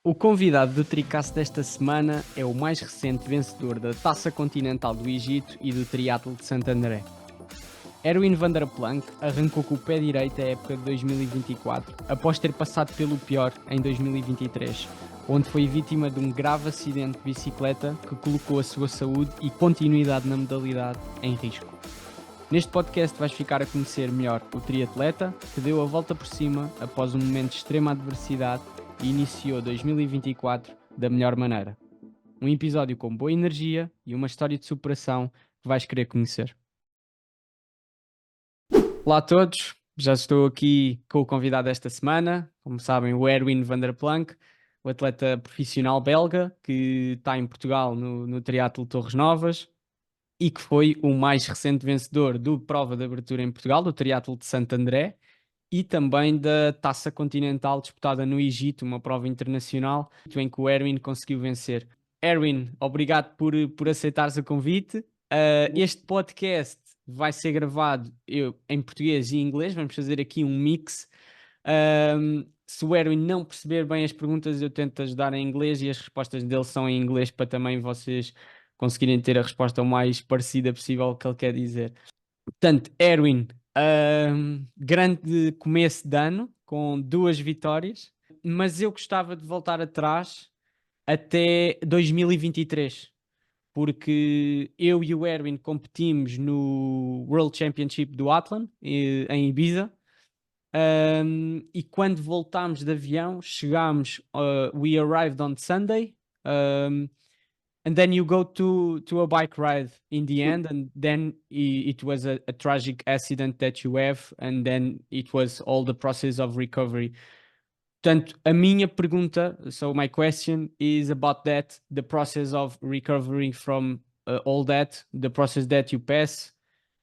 O convidado do TriCast desta semana é o mais recente vencedor da Taça Continental do Egito e do Triatlo de St.André. Erwin Vanderplancke arrancou com o pé direito a época de 2024, após ter passado pelo pior em 2023, onde foi vítima de um grave acidente de bicicleta que colocou a sua saúde e continuidade na modalidade em risco. Neste podcast vais ficar a conhecer melhor o triatleta que deu a volta por cima após um momento de extrema adversidade e iniciou 2024 da melhor maneira. Um episódio com boa energia e uma história de superação que vais querer conhecer. Olá a todos, já estou aqui com o convidado desta semana, como sabem, o Erwin Vanderplancke, o atleta profissional belga que está em Portugal no Triatlo de Torres Novas e que foi o mais recente vencedor do prova de abertura em Portugal, do Triatlo de St.André, e também da Taça Continental disputada no Egito, uma prova internacional, em que o Erwin conseguiu vencer. Erwin, obrigado por aceitares o convite. Este podcast vai ser gravado em português e inglês, vamos fazer aqui um mix. Se o Erwin não perceber bem as perguntas, eu tento ajudar em inglês e as respostas dele são em inglês para também vocês conseguirem ter a resposta o mais parecida possível ao que ele quer dizer. Portanto, Erwin, grande começo de ano, com 2 vitórias, mas eu gostava de voltar atrás até 2023, porque eu e o Erwin competimos no World Championship do Athlon, em Ibiza, e quando voltámos de avião, we arrived on Sunday, and then you go to a bike ride in the end, and then it was a tragic accident that you have, and then it was all the process of recovery. Portanto, a minha pergunta, so my question is about that, the process of recovering from all that, the process that you pass.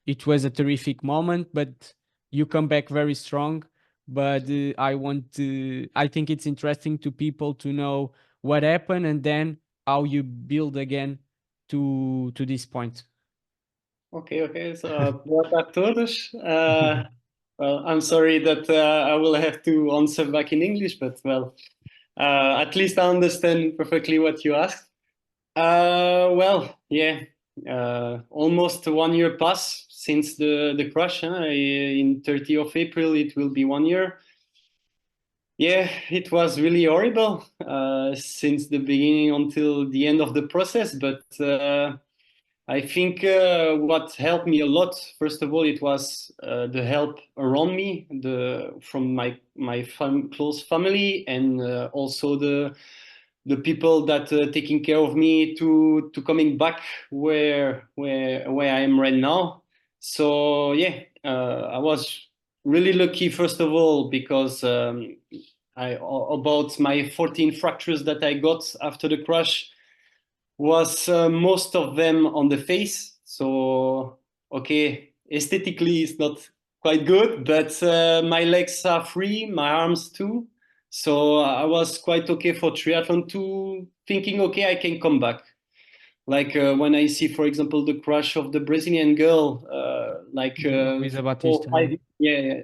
It was a terrific moment, but you come back very strong. But I think it's interesting to people to know what happened and then how you build again to this point. Okay. So, boa tarde a todos. Well, I'm sorry that I will have to answer back in English, but at least I understand perfectly what you asked. Almost 1 year pass since the crash. In 30th of April, it will be 1 year. Yeah, it was really horrible since the beginning until the end of the process, but I think what helped me a lot, first of all, it was the help around me, from my close family, and also the people that taking care of me to coming back where I am right now. So yeah, I was really lucky, first of all, because about my 14 fractures that I got after the crash was most of them on the face. So, okay, aesthetically it's not quite good, but my legs are free, my arms too. So I was quite okay for triathlon too, thinking, okay, I can come back. Like when I see, for example, the crash of the Brazilian girl, Luisa Batista.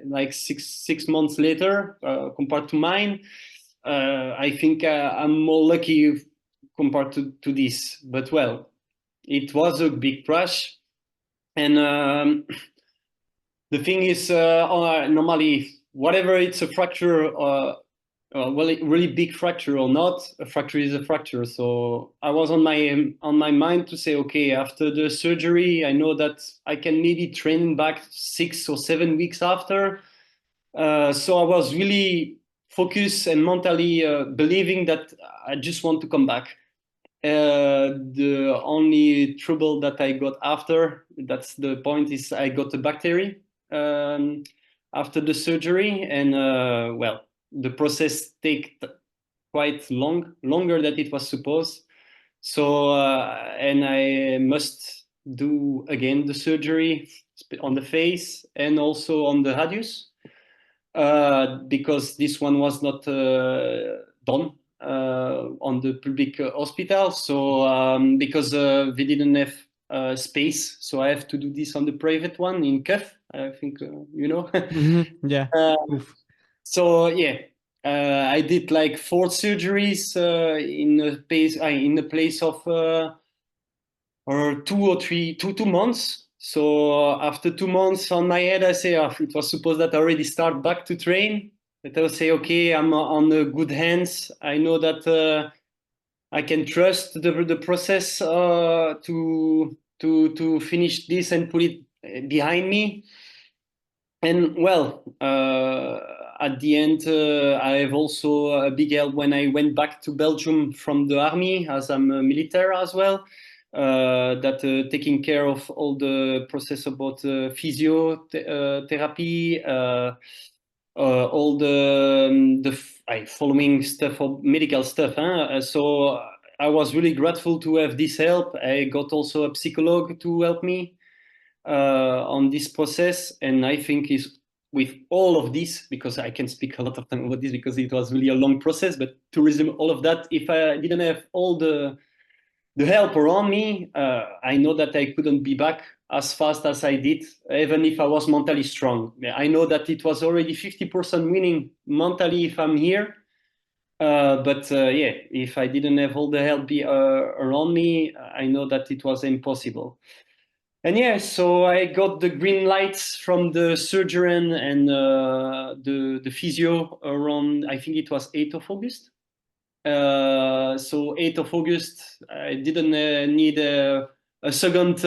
like six months later, compared to mine, I think I'm more lucky compared to this. But well, it was a big crash, and the thing is, normally, whatever it's a fracture, really big fracture or not, a fracture is a fracture. So I was on my mind to say, okay, after the surgery, I know that I can maybe train back 6 or 7 weeks after. So I was really focused and mentally believing that I just want to come back. The only trouble that I got after, that's the point, is I got a bacteria after the surgery, and the process take quite longer than it was supposed. So and I must do again the surgery on the face and also on the radius, because this one was not done on the public hospital. So because they didn't have space, so I have to do this on the private one in Kef. I think you know. Yeah. So yeah, I did like 4 surgeries in the place of or 2 months. So after 2 months on my head, I say, it was supposed that I already start back to train. That I will say, okay, I'm on the good hands. I know that I can trust the process to finish this and put it behind me. And well, at the end, I have also a big help when I went back to Belgium from the army, as I'm a military as well. That taking care of all the process about physiotherapy, all the following stuff of medical stuff. So I was really grateful to have this help. I got also a psychologue to help me on this process, and I think is with all of this, because I can speak a lot of time about this because it was really a long process, but to resume all of that, if I didn't have all the help around me, I know that I couldn't be back as fast as I did, even if I was mentally strong. I know that it was already 50% winning mentally if I'm here. But yeah, if I didn't have all the help around me, I know that it was impossible. And yeah, so I got the green lights from the surgeon and the physio around, I think it was 8th of August. So 8th of August, I didn't need a second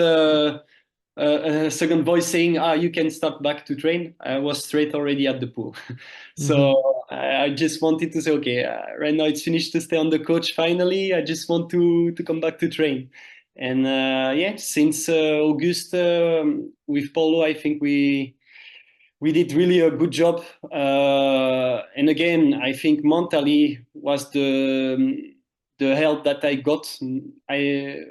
voice saying, you can start back to train. I was straight already at the pool. So I just wanted to say, okay, right now it's finished to stay on the coach finally. I just want to come back to train. And yeah, since August with Polo, I think we did really a good job. And again, I think mentally was the help that I got. I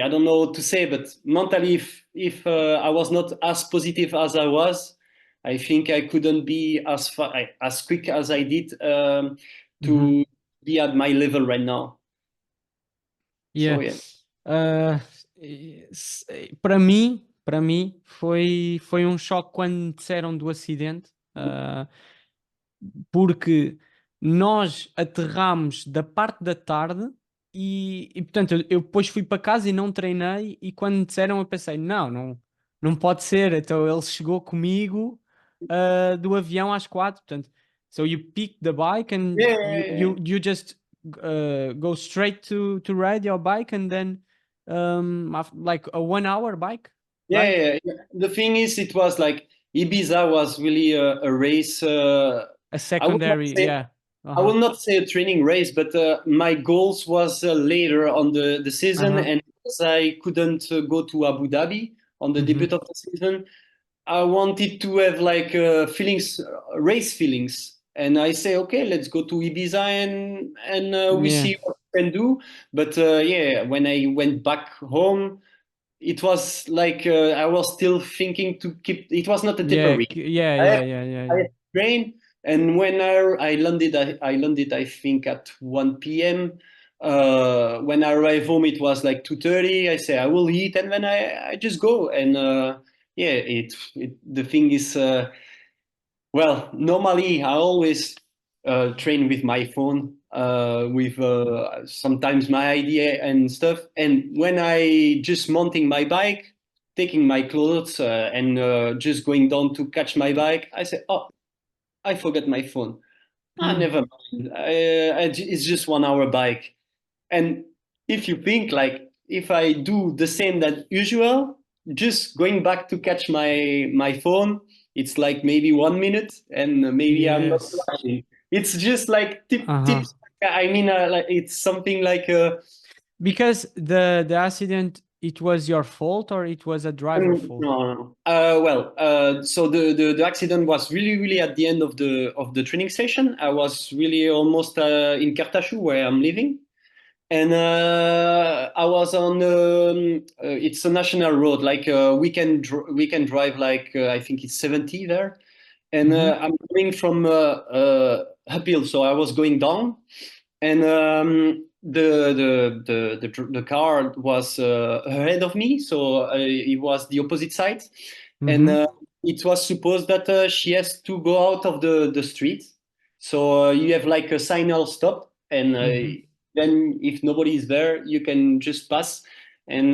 don't know what to say, but mentally, if I was not as positive as I was, I think I couldn't be as quick as I did to be at my level right now. Yeah. So yeah. Para mim foi um choque quando disseram do acidente, porque nós aterramos da parte da tarde e portanto eu depois fui para casa e não treinei, e quando disseram eu pensei, não pode ser. Então ele chegou comigo do avião às 4, portanto, so you pick the bike and you just go straight to ride your bike, and then like a 1 hour bike, right? Yeah. The thing is, it was like Ibiza was really a race. A I would not secondary, say yeah. I will not say a training race, but my goals was later on the season, and because I couldn't go to Abu Dhabi on the debut of the season, I wanted to have like race feelings, and I say, okay, let's go to Ibiza and we Yeah. see what we can do. But yeah, when I went back home, it was like I was still thinking to keep. It was not a temporary. I had trained, and when I landed, I landed, I think at 1 p.m. When I arrived home, it was like 2:30. I say I will eat, and then I just go. And yeah, the thing is, well, normally I always train with my phone, with sometimes my idea and stuff. And when I just mounting my bike, taking my clothes and just going down to catch my bike, I say, oh, I forgot my phone. Never mind. It's just 1 hour bike. And if you think like if I do the same that usual, just going back to catch my phone, it's like maybe 1 minute, and maybe I'm not Yes. lying. It's just like tips. I mean, like it's something like Because the accident, it was your fault or it was a driver fault? no. Well, so the accident was really at the end of the training session. I was really almost in Kartashu where I'm living. And I was on it's a national road, like we can drive like I think it's 70 there, and I'm coming from uphill, so I was going down, and the car was ahead of me, so it was the opposite side, and it was supposed that she has to go out of the street. So you have like a signal stop, and then if nobody is there, you can just pass and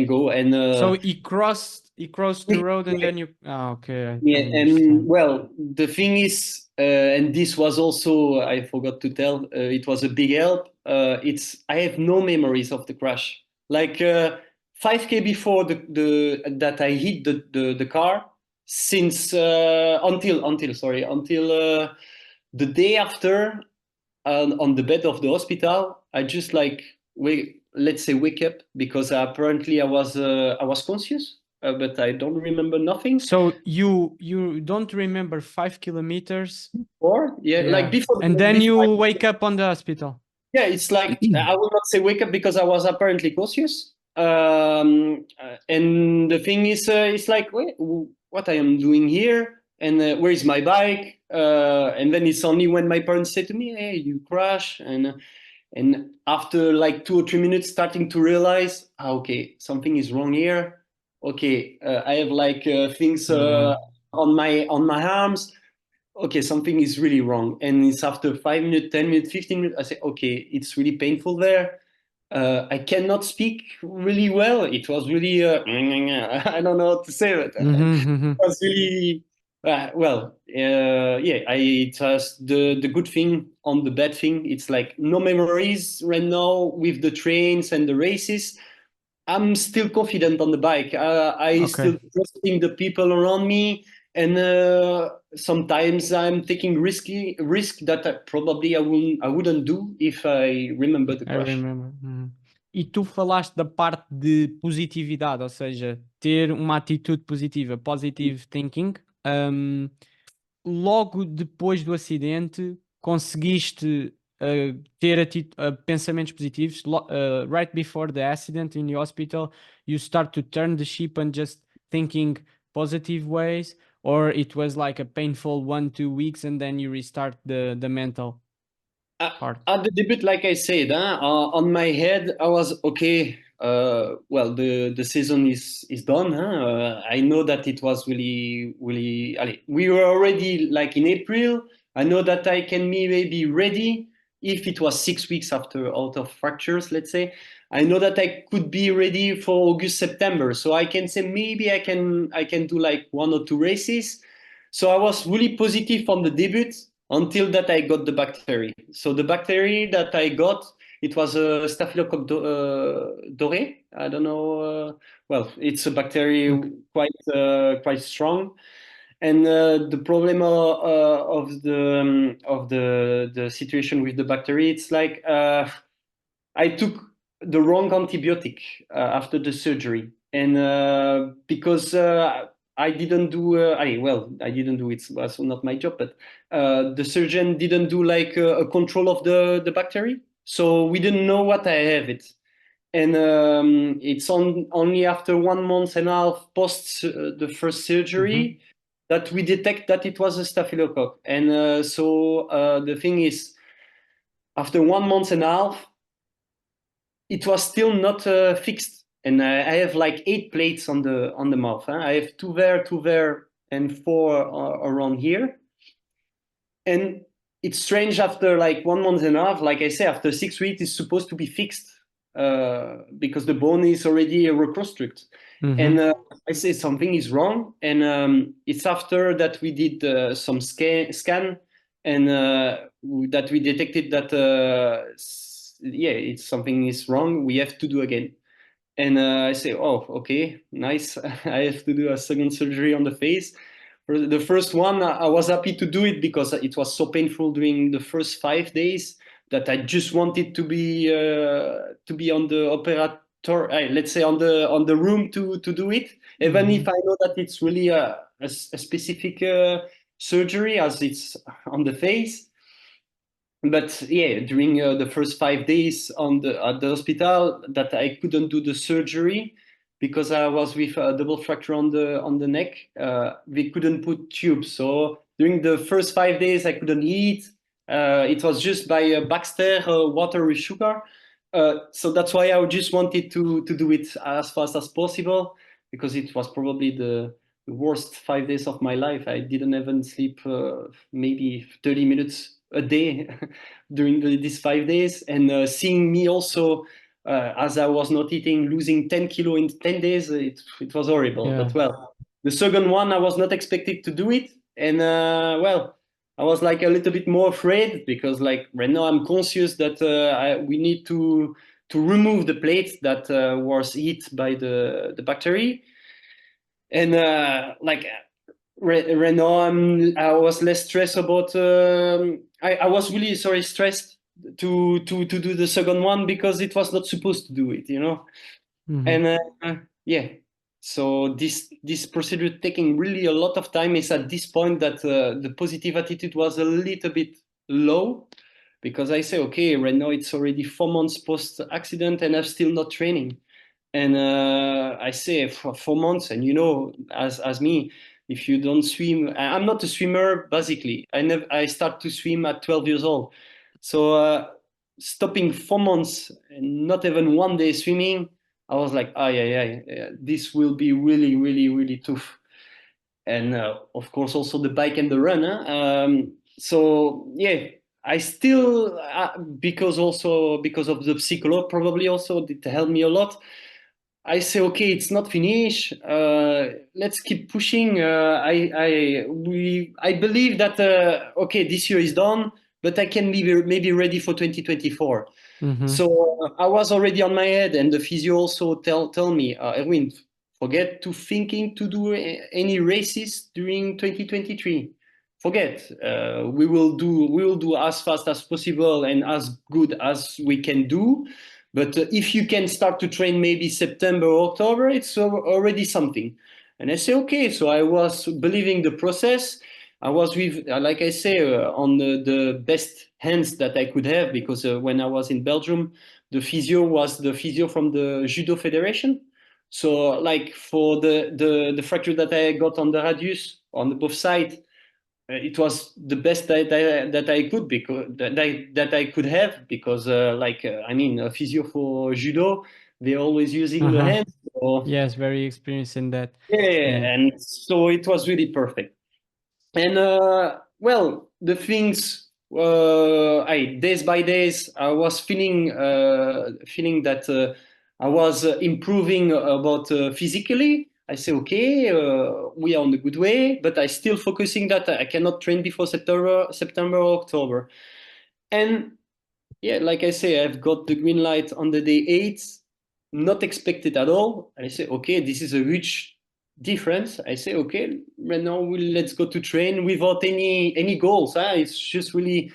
go. And so he crossed the road, and then you. Oh, okay, I yeah, and understand. well, the thing is, and this was also I forgot to tell. It was a big help. I have no memories of the crash. Like 5K before the that I hit the car, since until the day after, on the bed of the hospital, I just like let's say wake up, because apparently I was conscious, but I don't remember nothing. So you don't remember 5 kilometers, Or yeah, like yeah, and then you wake up on the hospital. yeah, it's like I will not say wake up, because I was apparently conscious. And the thing is, it's like, wait, what I am doing here, and where is my bike? And then it's only when my parents say to me, "Hey, you crash," and after like 2 or 3 minutes, starting to realize, okay, something is wrong here. Okay, I have like things Yeah. on my arms. Okay, something is really wrong. And it's after 5 minutes, 10 minutes, 15 minutes, I say, okay, it's really painful there. I cannot speak really well. It was really, I don't know what to say, but it was really, yeah, it was the good thing on the bad thing. It's like no memories right now with the trains and the races. I'm still confident on the bike. I Okay. still trusting the people around me, and sometimes I'm taking risk that probably I wouldn't do if I remember the I crash. remember. E tu falaste da parte de positividade, ou seja, ter uma atitude positiva, positive thinking. Um, Logo depois do acidente, conseguiste ter pensamentos positivos. Right before the accident in the hospital, you start to turn the ship and just thinking positive ways, or it was like a painful 1-2 weeks and then you restart the mental part. At the debut, like I said, on my head, I was okay. Well, the season is done. I know that it was really. We were already like in April. I know that I can maybe ready if it was 6 weeks after out of fractures. Let's say I know that I could be ready for August, September. So I can say maybe I can do like 1 or 2 races. So I was really positive on the debut until that I got the bacteria. So the bacteria that I got, it was a Staphylococcus doré. I don't know. Well, it's a bacteria Okay. quite strong. And the problem of the situation with the bacteria, it's like I took the wrong antibiotic after the surgery, and because I didn't do, I didn't do it. It was not my job, but the surgeon didn't do like a control of the bacteria, so we didn't know what I have it. And it's only after 1 month and a half post the first surgery that we detect that it was a staphylococcus. And the thing is, after 1 month and a half, it was still not fixed, and I have like 8 plates on the mouth. Huh? I have two there, and four around here. And it's strange, after like 1 month and a half, like I say, after 6 weeks, it's supposed to be fixed because the bone is already reconstructed. And I say something is wrong, and it's after that we did some scan, and that we detected that yeah, it's something is wrong. We have to do again. And I say, oh, okay, nice. I have to do a second surgery on the face. For the first one, I was happy to do it because it was so painful during the first 5 days that I just wanted to be on the operator, let's say on the room to do it, even if I know that it's really a specific surgery, as it's on the face. But yeah, during the first 5 days at the hospital, that I couldn't do the surgery because I was with a double fracture on the neck. We couldn't put tubes, so during the first 5 days I couldn't eat. It was just by Baxter water with sugar. So that's why I just wanted to do it as fast as possible, because it was probably the worst 5 days of my life. I didn't even sleep maybe 30 minutes a day during these 5 days. And seeing me also, as I was not eating, losing 10 kilo in 10 days, it was horrible. Yeah. But well, the second one, I was not expected to do it. And well, I was like a little bit more afraid because like right now I'm conscious that we need to remove the plate that was hit by the bacteria. And like right now I was less stressed about I was really stressed to do the second one because it was not supposed to do it, you know. And yeah, so this procedure taking really a lot of time. Is at this point that the positive attitude was a little bit low, because I say, okay, right now it's already 4 months post accident and I'm still not training. And I say for 4 months, and you know, as me, if you don't swim, I'm not a swimmer basically. I start to swim at 12 years old. So stopping 4 months and not even one day swimming, I was like, yeah, this will be really, really, really tough. And of course, also the bike and the run. So yeah, I still, because of the psychologue, probably also it helped me a lot. I say, okay, it's not finished. Let's keep pushing. I believe that okay, this year is done, but I can be maybe ready for 2024. So I was already on my head, and the physio also tell me, Erwin, forget to thinking to do any races during 2023. Forget. We will do as fast as possible and as good as we can do. But if you can start to train maybe September, October, it's already something. And I say, okay. So I was believing the process. I was with, like I say, on the best hands that I could have, because when I was in Belgium, the physio was the physio from the Judo Federation. So like for the fracture that I got on the radius on the both sides, it was the best that I could, because that I could have, because I mean, a physio for judo, they're always using the hands. So, yes, very experienced in that. yeah, and so it was really perfect. And well, the things, days by days, I was feeling that I was improving about physically. I say, okay, we are on the good way, but I still focusing that I cannot train before September or October. And yeah, like I say, I've got the green light on the day 8, not expected at all. And I say, okay, this is a huge difference. I say, okay, right now let's go to train without any goals. It's just really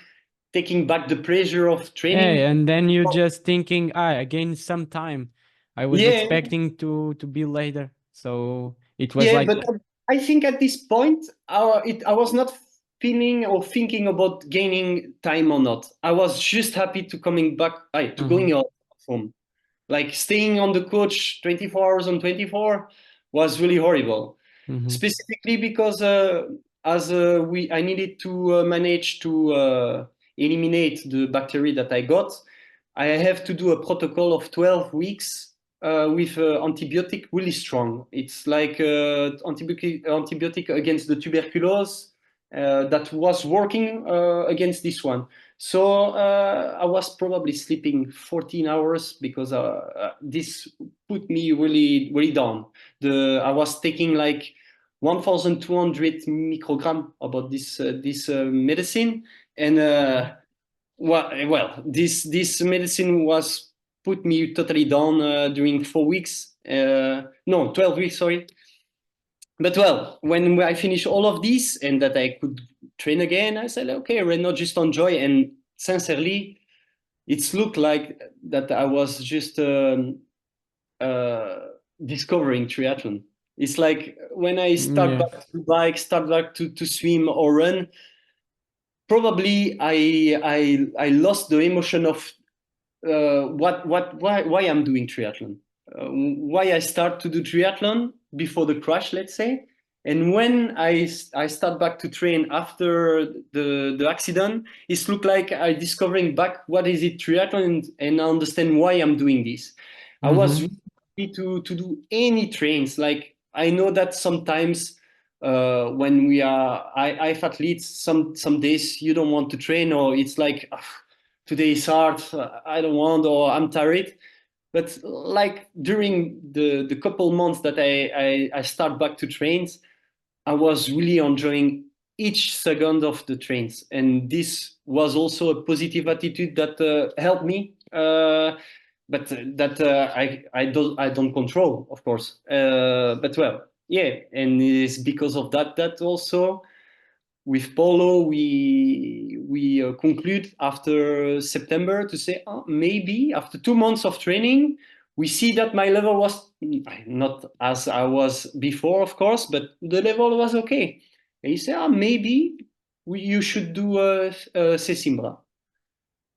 taking back the pressure of training. Hey, and then you're just thinking, I gained some time. I was expecting to be later. So it was like, but I think at this point, I was not feeling or thinking about gaining time or not. I was just happy to coming back, to going out home. Like staying on the coach 24 hours on 24 was really horrible. Specifically because I needed to manage to eliminate the bacteria that I got. I have to do a protocol of 12 weeks with antibiotic really strong. It's like antibiotic against the tuberculosis that was working against this one. So I was probably sleeping 14 hours because this put me really, really down. I was taking like 1,200 microgram about this medicine, and well, this medicine was put me totally down during 4 weeks. No, 12 weeks, sorry. But well, when I finish all of this and that I could train again, I said, okay, right now just enjoy. And sincerely, it's looked like that I was just discovering triathlon. It's like when I start back to bike, start back to swim or run, probably I lost the emotion of why I'm doing triathlon, why I start to do triathlon before the crash, let's say. And when I start back to train after the accident, it's look like I discovering back what is it triathlon, and I understand why I'm doing this. I was really happy to do any trains. Like I know that sometimes when we are IF athletes, some days you don't want to train, or it's like, today is hard, I don't want, or I'm tired. But like during the couple months that I start back to trains, I was really enjoying each second of the trains, and this was also a positive attitude that helped me. But that I don't control, of course. But well, yeah, and it's because of that also with polo we conclude after September to say, oh, maybe after 2 months of training we see that my level was not as I was before, of course, but the level was okay. And you say, oh, maybe you should do a Sesimbra.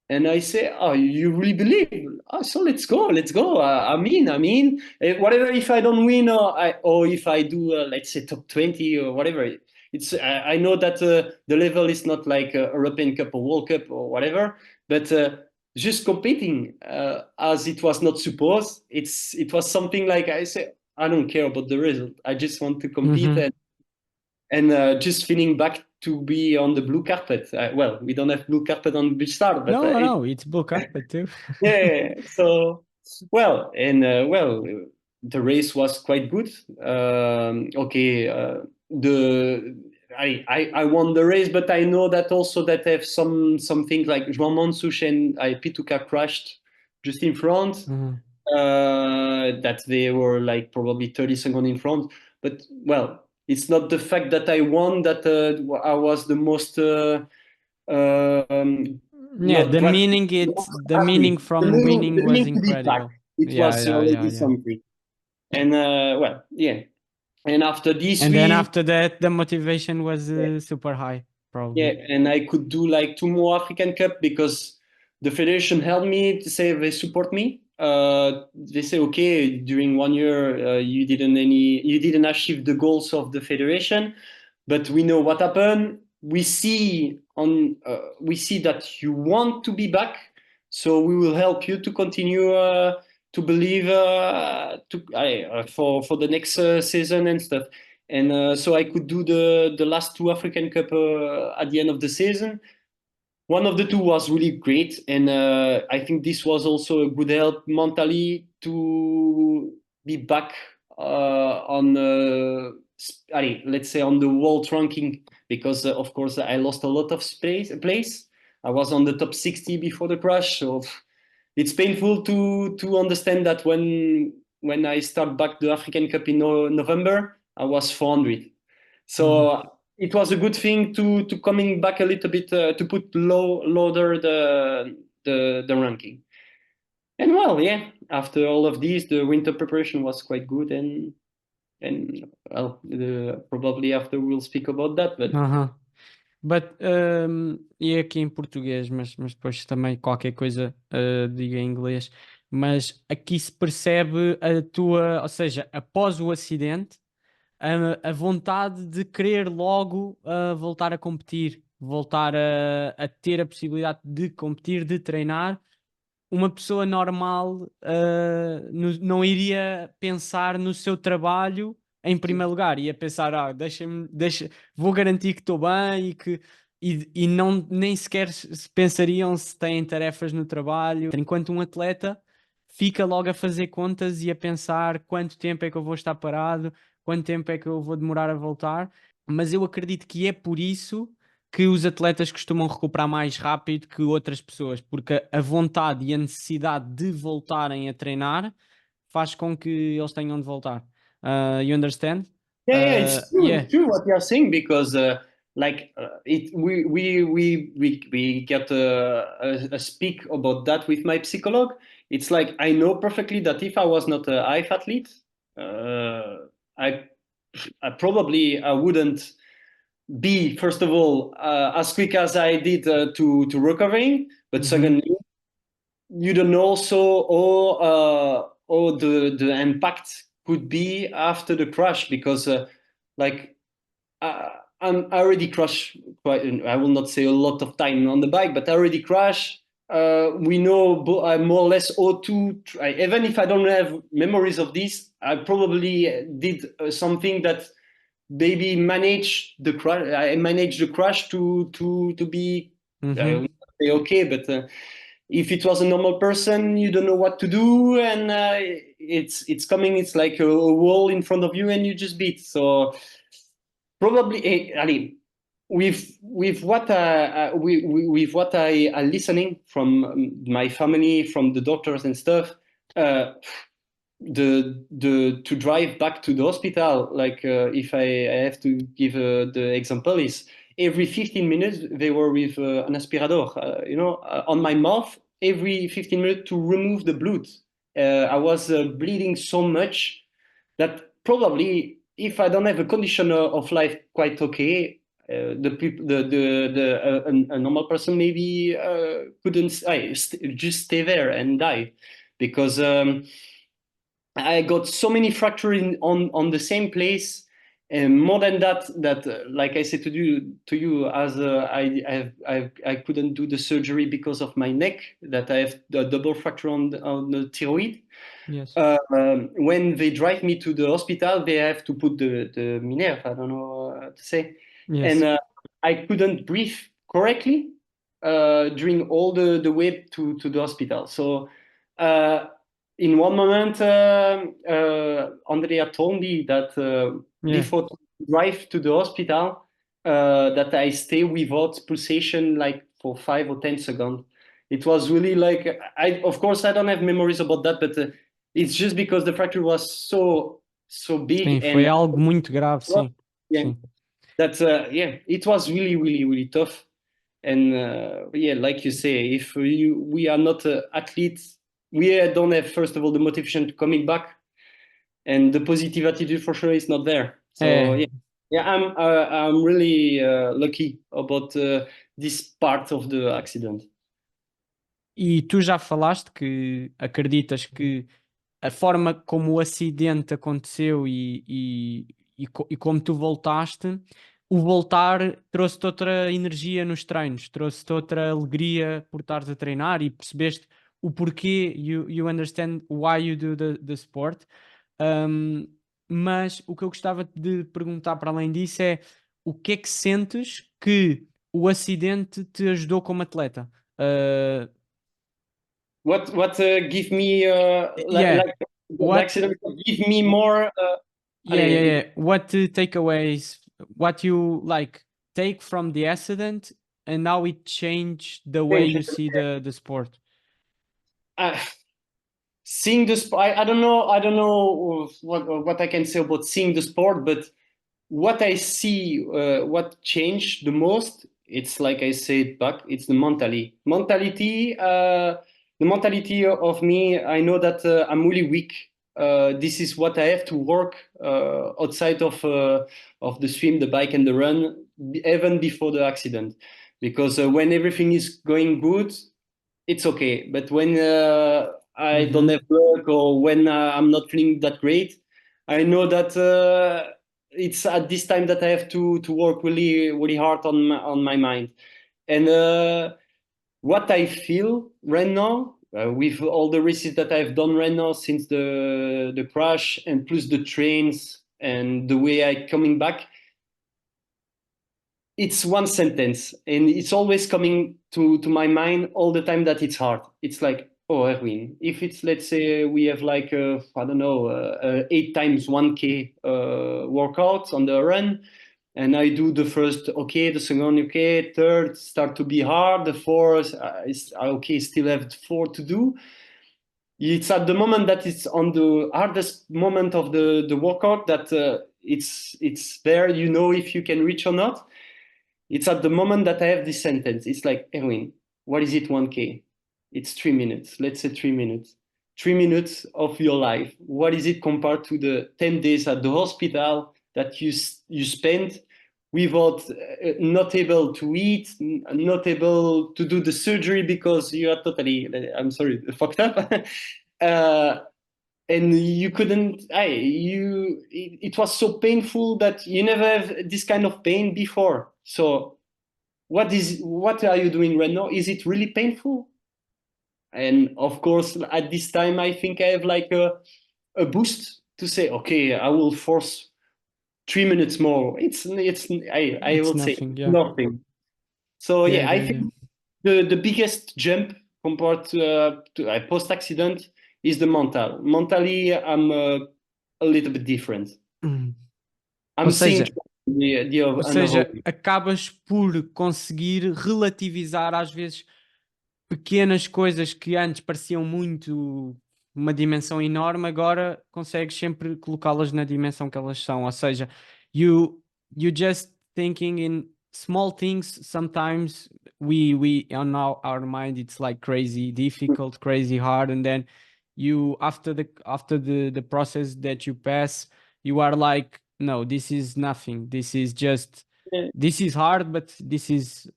And I say, oh, you really believe? Oh, so let's go. I mean, whatever. If I don't win, or if I do, let's say top 20 or whatever, it's. I know that the level is not like a European Cup or World Cup or whatever, but just competing as it was not supposed. It was something like I say, I don't care about the result. I just want to compete and just feeling back to be on the blue carpet. Well, we don't have blue carpet on the beach start, but No, it's blue carpet too. yeah. So well, and the race was quite good. Okay, the I won the race, but I know that also that I have some things like João Mansuch and Pituca crashed just in front. That they were like probably 30 seconds in front. But well, it's not the fact that I won that I was the most Yeah, not what the meaning happy. from winning The was meaning to be back. incredible. It Yeah, was yeah, yeah, already yeah. something. And well, yeah. And after this, And then after that, the motivation was yeah, super high, yeah, probably. and I could do like 2 more African Cup because the federation helped me to say they support me. They say, okay, during 1 year you didn't achieve the goals of the federation, but we know what happened. We see that you want to be back, so we will help you to continue to believe for the next season and stuff. And so I could do the last 2 African Cup at the end of the season. One of the two was really great, and I think this was also a good help mentally to be back on, let's say, on the world ranking, because of course I lost a lot of place. I was on the top 60 before the crash, so it's painful to understand that when I start back the African Cup in November, I was 400. So it was a good thing to coming back a little bit to put lower the ranking. And well, yeah, after all of this, the winter preparation was quite good, and well, probably after we'll speak about that, but Aham. But, e aqui em português, mas depois também qualquer coisa diga em inglês. Mas aqui se percebe a tua, ou seja, após o acidente, a vontade de querer logo voltar a competir, voltar a ter a possibilidade de competir, de treinar. Uma pessoa normal não iria pensar no seu trabalho em primeiro lugar, ia pensar, vou garantir que estou bem e não, nem sequer se pensariam se têm tarefas no trabalho. Enquanto um atleta fica logo a fazer contas e a pensar quanto tempo é que eu vou estar parado, quanto tempo é que eu vou demorar a voltar, mas eu acredito que é por isso que os atletas costumam recuperar mais rápido que outras pessoas, porque a vontade e a necessidade de voltarem a treinar faz com que eles tenham de voltar. You understand? yeah, it's true. Yeah. It's true what you're saying, because we get a speak about that with my psycholog. It's like I know perfectly that if I was not a IF athlete, I I wouldn't be, first of all, as quick as I did to recovering, but secondly, you don't know also all the impact could be after the crash, because like I already crashed quite, I will not say a lot of time on the bike, but I already crashed. We know I'm more or less O2. Even if I don't have memories of this, I probably did something that maybe manage the crash. I managed the crash to be okay, but if it was a normal person, you don't know what to do, and it's coming. It's like a wall in front of you, and you just beat. So probably, Ali, with what with what I listening from my family, from the doctors and stuff. The to drive back to the hospital, like if I have to give the example, is every 15 minutes they were with an aspirador, on my mouth every 15 minutes to remove the blood. I was bleeding so much that probably if I don't have a condition of life quite okay, the people, a normal person maybe couldn't just stay there and die, because I got so many fractures on the same place, and more than that, like I said to you, as I couldn't do the surgery because of my neck, that I have a double fracture on the thyroid. Yes. When they drive me to the hospital, they have to put the minerve, I don't know how to say, Yes. and I couldn't breathe correctly during all the way to the hospital. So. In one moment, Andrea told me that before to drive to the hospital, that I stay without pulsation like for 5 or 10 seconds. It was really like, of course, I don't have memories about that, but it's just because the fracture was so big. Sim, foi algo muito grave, sim. Yeah, Sim. that it was really, really, really tough. And like you say, if we are not athletes, we don't have, first of all, the motivation to coming back, and the positive attitude for sure is not there. So I'm really lucky about this part of the accident. E tu já falaste que acreditas que a forma como o acidente aconteceu e como tu voltaste, o voltar trouxe-te outra energia nos treinos, trouxe-te outra alegria por estares a treinar e percebeste o porquê, you understand why you do the sport. Mas o que eu gostava de perguntar para além disso é o que é que sentes que o acidente te ajudou como atleta? What give me Yeah. like the What accident give me more What takeaways, what you like take from the accident and how it changed the way you see the sport? Seeing the sport, I don't know what I can say about seeing the sport, but what I see, what changed the most, it's like I said back, it's the mentality of me. I know that I'm really weak. This is what I have to work outside of the swim, the bike, and the run, even before the accident, because when everything is going good, it's okay. But when I don't have work, or when I'm not feeling that great, I know that it's at this time that I have to work really, really hard on my mind. And what I feel right now, with all the races that I've done right now since the crash, and plus the trains and the way I coming back, it's one sentence, and it's always coming to my mind all the time, that it's hard. It's like, oh, Erwin, if it's, let's say we have like I don't know, 8 times 1K workout on the run, and I do the first okay, the second okay, third start to be hard, the fourth is okay, still have 4 to do. It's at the moment that it's on the hardest moment of the workout that it's there, if you can reach or not. It's at the moment that I have this sentence. It's like, Erwin, what is it 1K? It's 3 minutes. Let's say 3 minutes. 3 minutes of your life. What is it compared to the 10 days at the hospital that you spend without not able to eat, not able to do the surgery because you are totally, I'm sorry, fucked up. And you couldn't, it was so painful that you never have this kind of pain before. So what are you doing right now? Is it really painful? And of course, at this time, I think I have like a boost to say, okay, I will force 3 minutes more. I It's will say nothing. Yeah. nothing. So Yeah. yeah, I Yeah. Yeah. think the biggest jump compared to a post accident is the mental. Mentally, I'm a little bit different. Hum. Ou I'm seeing seja, another way. acabas por conseguir relativizar às vezes pequenas coisas que antes pareciam muito uma dimensão enorme, agora consegues sempre colocá-las na dimensão que elas são. Ou seja, you just thinking in small things. Sometimes we on our mind it's like crazy difficult, crazy hard, and then you after the process that you pass, you are like, no, this is nothing. This is just Yeah, this is hard, but this is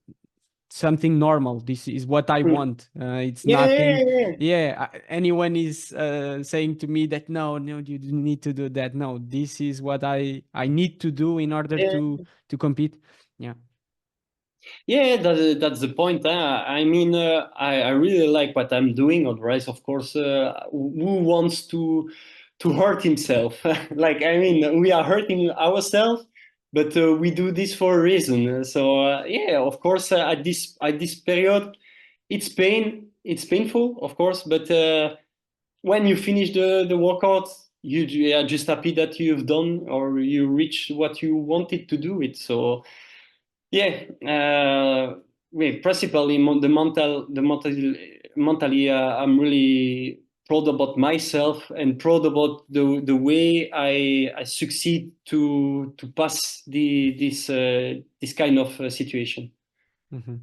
something normal. This is what I want. It's yeah, nothing. yeah. Yeah, anyone is saying to me that no, you don't need to do that. No, this is what I need to do in order Yeah. to compete. Yeah. Yeah, that's the point. I mean, I really like what I'm doing. Otherwise, of course, who wants to hurt himself? Like, I mean, we are hurting ourselves, but we do this for a reason. So yeah, of course, at this period, it's painful, of course, but when you finish the workout, you are just happy that you've done or you reached what you wanted to do it. So yeah, principally mentally, I'm really proud about myself and proud about the way I succeed to pass this kind of situation. Uhum.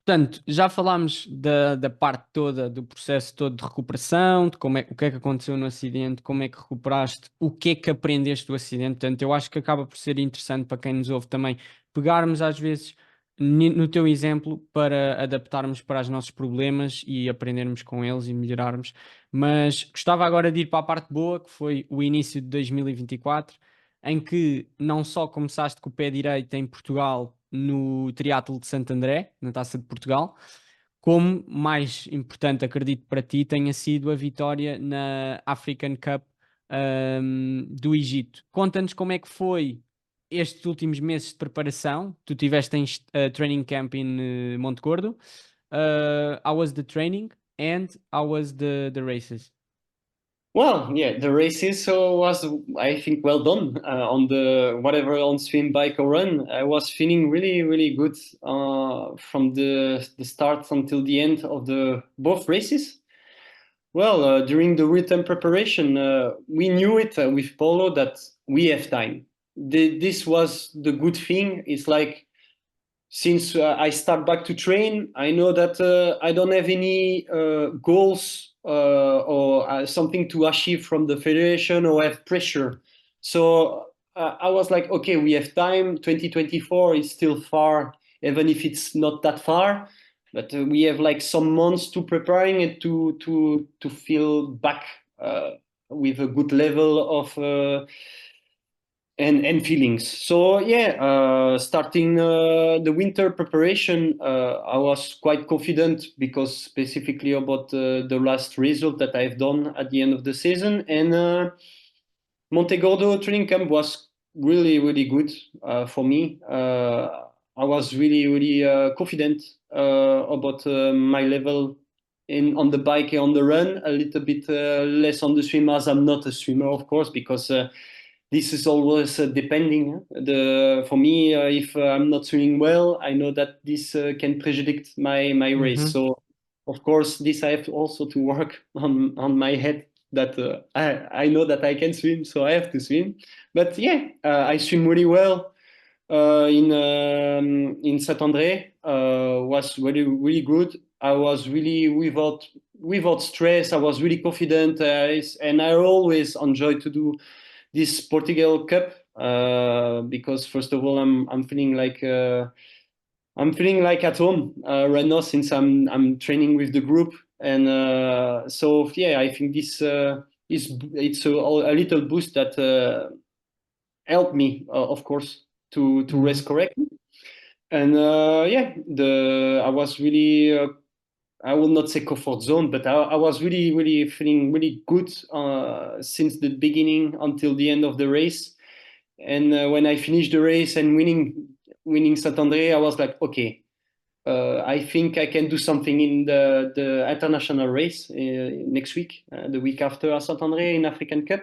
Portanto, já falámos da parte toda, do processo todo de recuperação, de como o que é que aconteceu no acidente, como é que recuperaste, o que é que aprendeste do acidente. Portanto, eu acho que acaba por ser interessante para quem nos ouve também pegarmos às vezes no teu exemplo para adaptarmos para os nossos problemas e aprendermos com eles e melhorarmos. Mas gostava agora de ir para a parte boa, que foi o início de 2024, em que não só começaste com o pé direito em Portugal no Triatlo de St.André, na Taça de Portugal, como mais importante, acredito para ti, tenha sido a vitória na African Cup do Egito. Conta-nos como é que foi estes últimos meses de preparação. Tu tiveste em training camp em Monte Gordo. How was the training and how was the races? Well, yeah, the races was, I think, well done on the whatever on swim, bike or run. I was feeling really, really good from the start until the end of the both races. Well, during the written preparation, we knew it with Polo that we have time. This was the good thing. It's like since I start back to train, I know that I don't have any goals or something to achieve from the federation or have pressure. So I was like, okay, we have time. 2024 is still far, even if it's not that far. But we have like some months to preparing it to feel back with a good level of and feelings. So yeah, starting the winter preparation, I was quite confident because specifically about the last result that I've done at the end of the season, and Montegordo training camp was really really good for me. I was really really confident about my level in on the bike and on the run, a little bit less on the swim as I'm not a swimmer, of course, because this is always depending. For me, if I'm not swimming well, I know that this can predict my race. Uhum. So, of course, this I have to also to work on my head. That I know that I can swim, so I have to swim. But yeah, I swim really well in Saint-André. Was really really good. I was really without stress. I was really confident, and I always enjoy to do this Portugal Cup because first of all I'm feeling like at home right now since I'm training with the group, and so yeah, I think this it's a little boost that helped me of course to Uhum. rest correctly, and yeah, the I was really I will not say comfort zone, but I was really, really feeling really good since the beginning until the end of the race. And when I finished the race and winning St.André, I was like, okay, I think I can do something in the international race next week, the week after St.André in African Cup.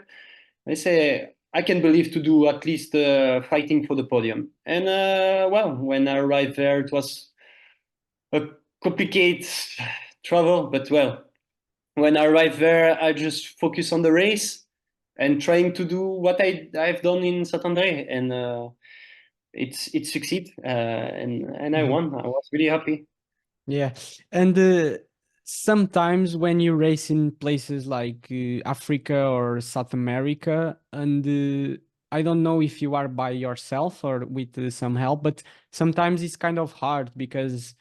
I say I can believe to do at least fighting for the podium. And well, when I arrived there, it was a complicated travel, but well, when I arrived there, I just focus on the race and trying to do what I've done in St.André, and it succeed, and I won. I was really happy. Yeah, and sometimes when you race in places like Africa or South America, and I don't know if you are by yourself or with some help, but sometimes it's kind of hard because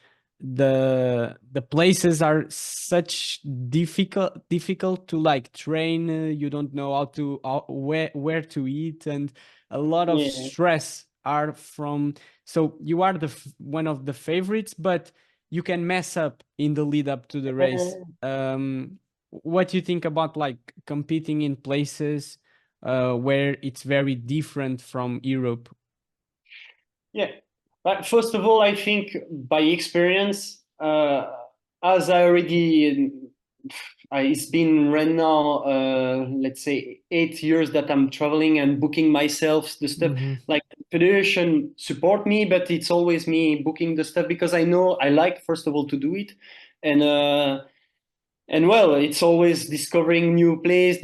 the places are such difficult to like train. You don't know how to where to eat, and a lot of Yeah. stress are from. So you are one of the favorites, but you can mess up in the lead up to the race. What do you think about like competing in places where it's very different from Europe? Yeah. But first of all, I think by experience, as I already, it's been right now, let's say 8 years that I'm traveling and booking myself the stuff. Mm-hmm. Like federation support me, but it's always me booking the stuff because I know I like first of all to do it, and well, it's always discovering new place.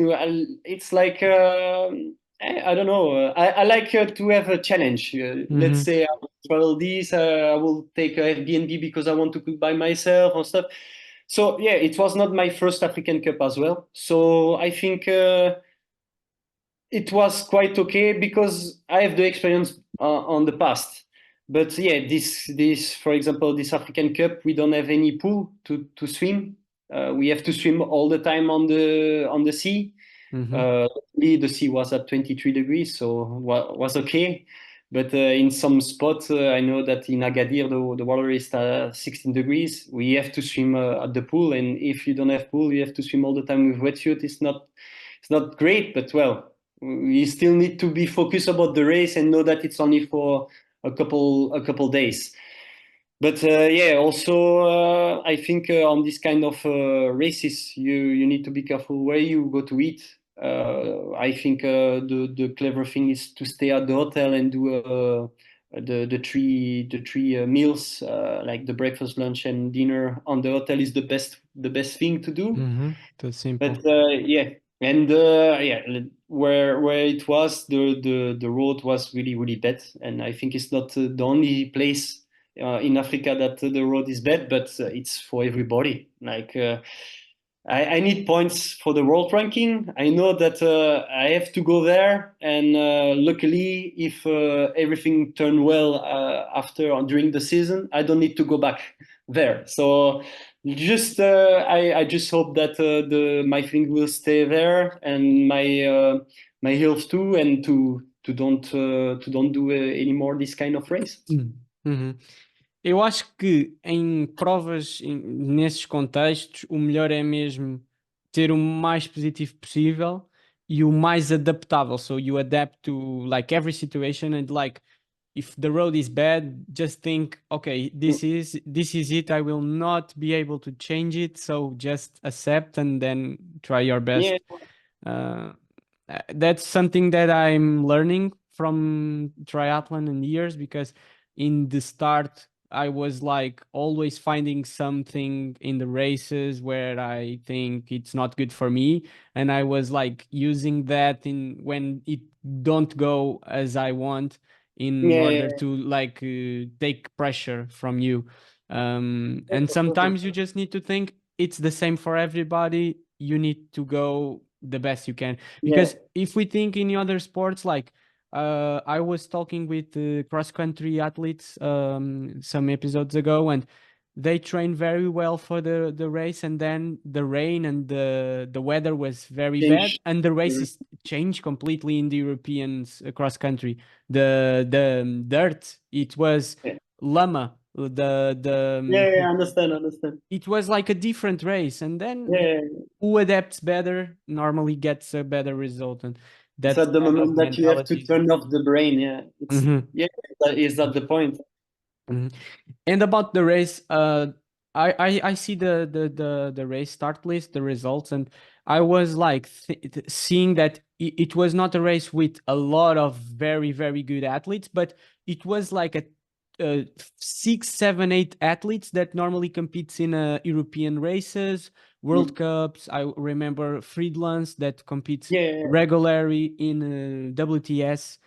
It's like I don't know. I like to have a challenge. Let's Mm-hmm. say I will travel this. I will take a Airbnb because I want to cook by myself or stuff. So yeah, it was not my first African Cup as well. So I think it was quite okay because I have the experience on the past. But yeah, this for example, this African Cup, we don't have any pool to swim. We have to swim all the time on the sea. Mm-hmm. The sea was at 23 degrees, so was okay. But in some spots, I know that in Agadir the water is 16 degrees. We have to swim at the pool, and if you don't have pool, you have to swim all the time with wetsuit. It's not great, but well, we still need to be focused about the race and know that it's only for a couple days. But yeah, also I think on this kind of races, you need to be careful where you go to eat. I think the clever thing is to stay at the hotel and do the three meals like the breakfast, lunch, and dinner on the hotel is the best thing to do. Mm-hmm. That's simple. But yeah, and yeah, where it was the road was really really bad, and I think it's not the only place in Africa that the road is bad, but it's for everybody. Like I need points for the world ranking. I know that I have to go there, and luckily, if everything turned well after or during the season, I don't need to go back there. So just I just hope that my thing will stay there and my health too, and to don't do anymore this kind of race. Uhum. Eu acho que em provas, nesses contextos, o melhor é mesmo ter o mais positivo possível e o mais adaptável. So you adapt to like every situation and like if the road is bad, just think, okay, this is it. I will not be able to change it. So just accept and then try your Yeah, best. Uh, that's something that I'm learning from triathlon and years because in the start I was like always finding something in the races where I think it's not good for me, and I was like using that in when it don't go as I want in yeah, order yeah, to like take pressure from you. And yeah. sometimes you just need to think it's the same for everybody. You need to go the best you can, Yeah. because if we think in other sports like I was talking with cross country athletes some episodes ago, and they trained very well for the race, and then the rain and the weather was very bad, Change. and the race is changed completely in the Europeans cross country. The dirt, it was Yeah, lama. The yeah, yeah, understand, understand. it was like a different race, and then Yeah, who adapts better normally gets a better result. And It's that at the kind of moment that you have to mentality. turn off the brain. Yeah, it's is that the point? Mhm. And about the race, I see the race start list, the results, and I was like seeing that it was not a race with a lot of very, very good athletes, but it was like a 6, 7, 8 athletes that normally competes in European races, World Cups. I remember Friedlands that competes Yeah, regularly in WTS.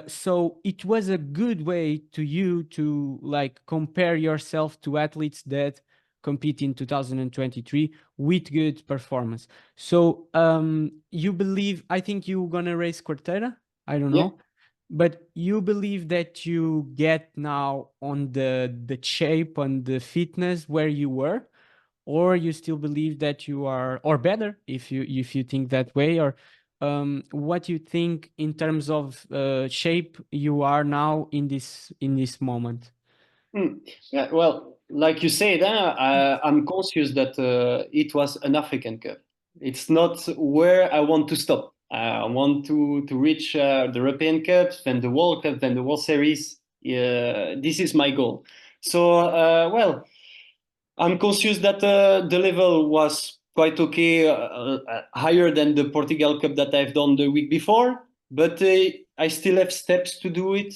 So it was a good way to you to like compare yourself to athletes that compete in 2023 with good performance. So you believe, I think you're gonna race Cortera, I don't yeah. know, but you believe that you get now on the shape and the fitness where you were, or you still believe that you are, or better if you think that way, or what you think in terms of shape you are now in this moment. Yeah, well, like you said, I'm conscious that it was an African Cup. It's not where I want to stop. I want to reach the European Cups, then the World Cup, then the World Series. This is my goal. So, well, I'm conscious that the level was quite okay, higher than the Portugal Cup that I've done the week before, but I still have steps to do it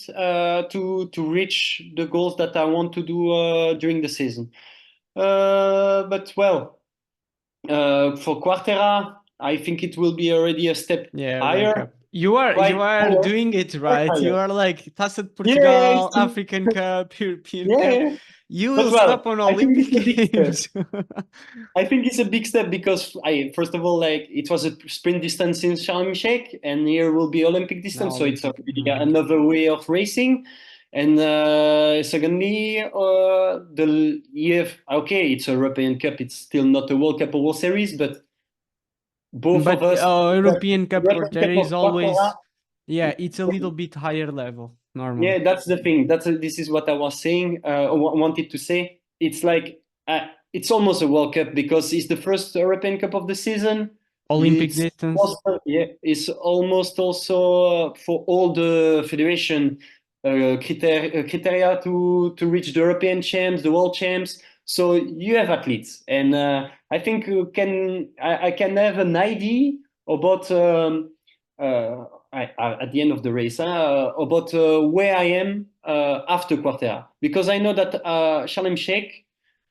to reach the goals that I want to do during the season. But well, for Quartera, I think it will be already a step Yeah, World higher, Cup. You quite are higher, doing it quite right. You higher. are like Taça Yeah, yeah, Portugal, African Cup, European yeah, Cup. yeah. You But will stop well, on I think Olympic it's a big step. Games. I think it's a big step because first of all, like it was a sprint distance in Sharm el Sheikh, and here will be Olympic Now distance, so it's Olympic. already another way of racing. And secondly, the EF, okay, it's a European Cup, it's still not a World Cup or World Series, but both of But us, the European Cup European Cup Cortera is of Quartera, always, yeah, it's a little bit higher level normally. yeah, that's the thing. This is what I was saying. Wanted to say. It's like it's almost a World Cup because it's the first European Cup of the season. Olympic It's distance. also, yeah, it's almost also for all the federation criteria to reach the European champs, the world champs. So you have athletes, and I think I can have an idea about. At the end of the race about where I am after Quartera, because I know that Sharm el Sheikh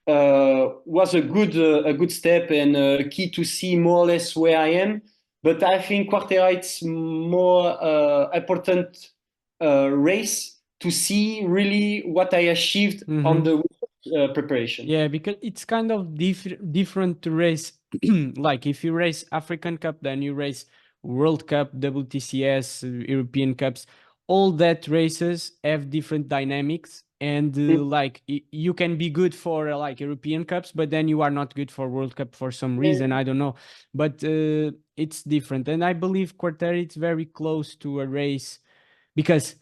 was a good step and key to see more or less where I am. But I think Quartera it's more important race to see really what I achieved on Mm-hmm. the preparation. Yeah, because it's kind of different to race. Like if you race African Cup, then you race World Cup, WTCS, European Cups. All that races have different dynamics, and like you can be good for like European Cups, but then you are not good for World Cup for some reason. I don't know, but it's different. And I believe Quarteri it's very close to a race because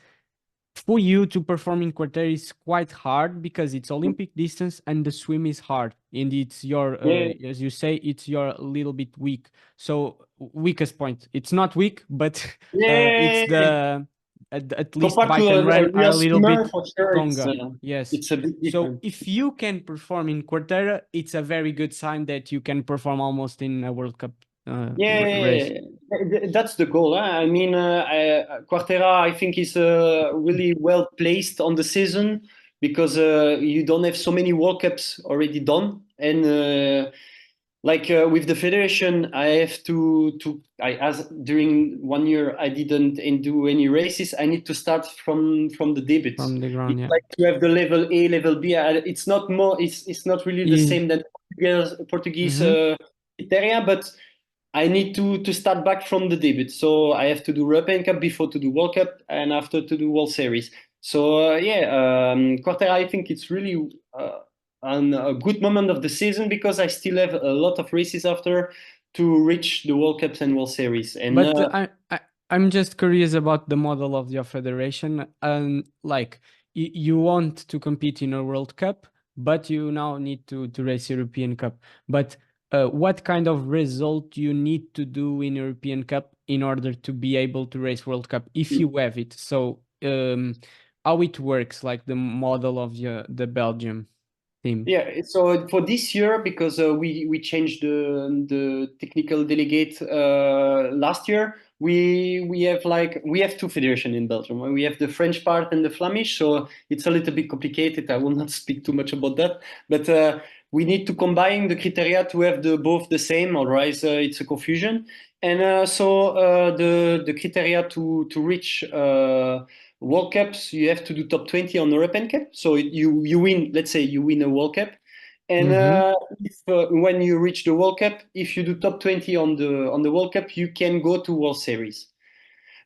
for you to perform in quarter is quite hard because it's Olympic distance and the swim is hard and it's your Yeah, as you say it's your little bit weak, so weakest point. It's not weak, but it's yeah. the at least Compared bike to and a run are real a little swimmer, bit for sure, stronger. Yes, it's a bit so different. if you can perform in Quartera, it's a very good sign that you can perform almost in a World Cup race. Yeah, that's the goal. Huh? I mean, Quartera, I think, is really well placed on the season because you don't have so many World Cups already done, and like with the federation, I have I as during 1 year I didn't do any races. I need to start from the debut. From the ground, It's yeah. like to have the level A, level B. It's not more. It's not really the Easy. same than Portuguese Mm-hmm. criteria, but I need to start back from the debut. So I have to do European Cup before to do World Cup and after to do World Series. So Quartera, I think it's really a good moment of the season because I still have a lot of races after to reach the World Cups and World Series. And But I'm just curious about the model of your federation. Like you want to compete in a World Cup, but you now need to race European Cup. But what kind of result you need to do in European Cup in order to be able to race World Cup if you have it. So how it works, like the model of the Belgium team. Yeah, so for this year, because we changed the technical delegate last year, we have two federations in Belgium. We have the French part and the Flemish, so it's a little bit complicated. I will not speak too much about that, but we need to combine the criteria to have both the same, otherwise it's a confusion. And the criteria to reach World Cups, you have to do top 20 on the European Cup. So you win, let's say you win a World Cup. And when you reach the World Cup, if you do top 20 on the World Cup, you can go to World Series.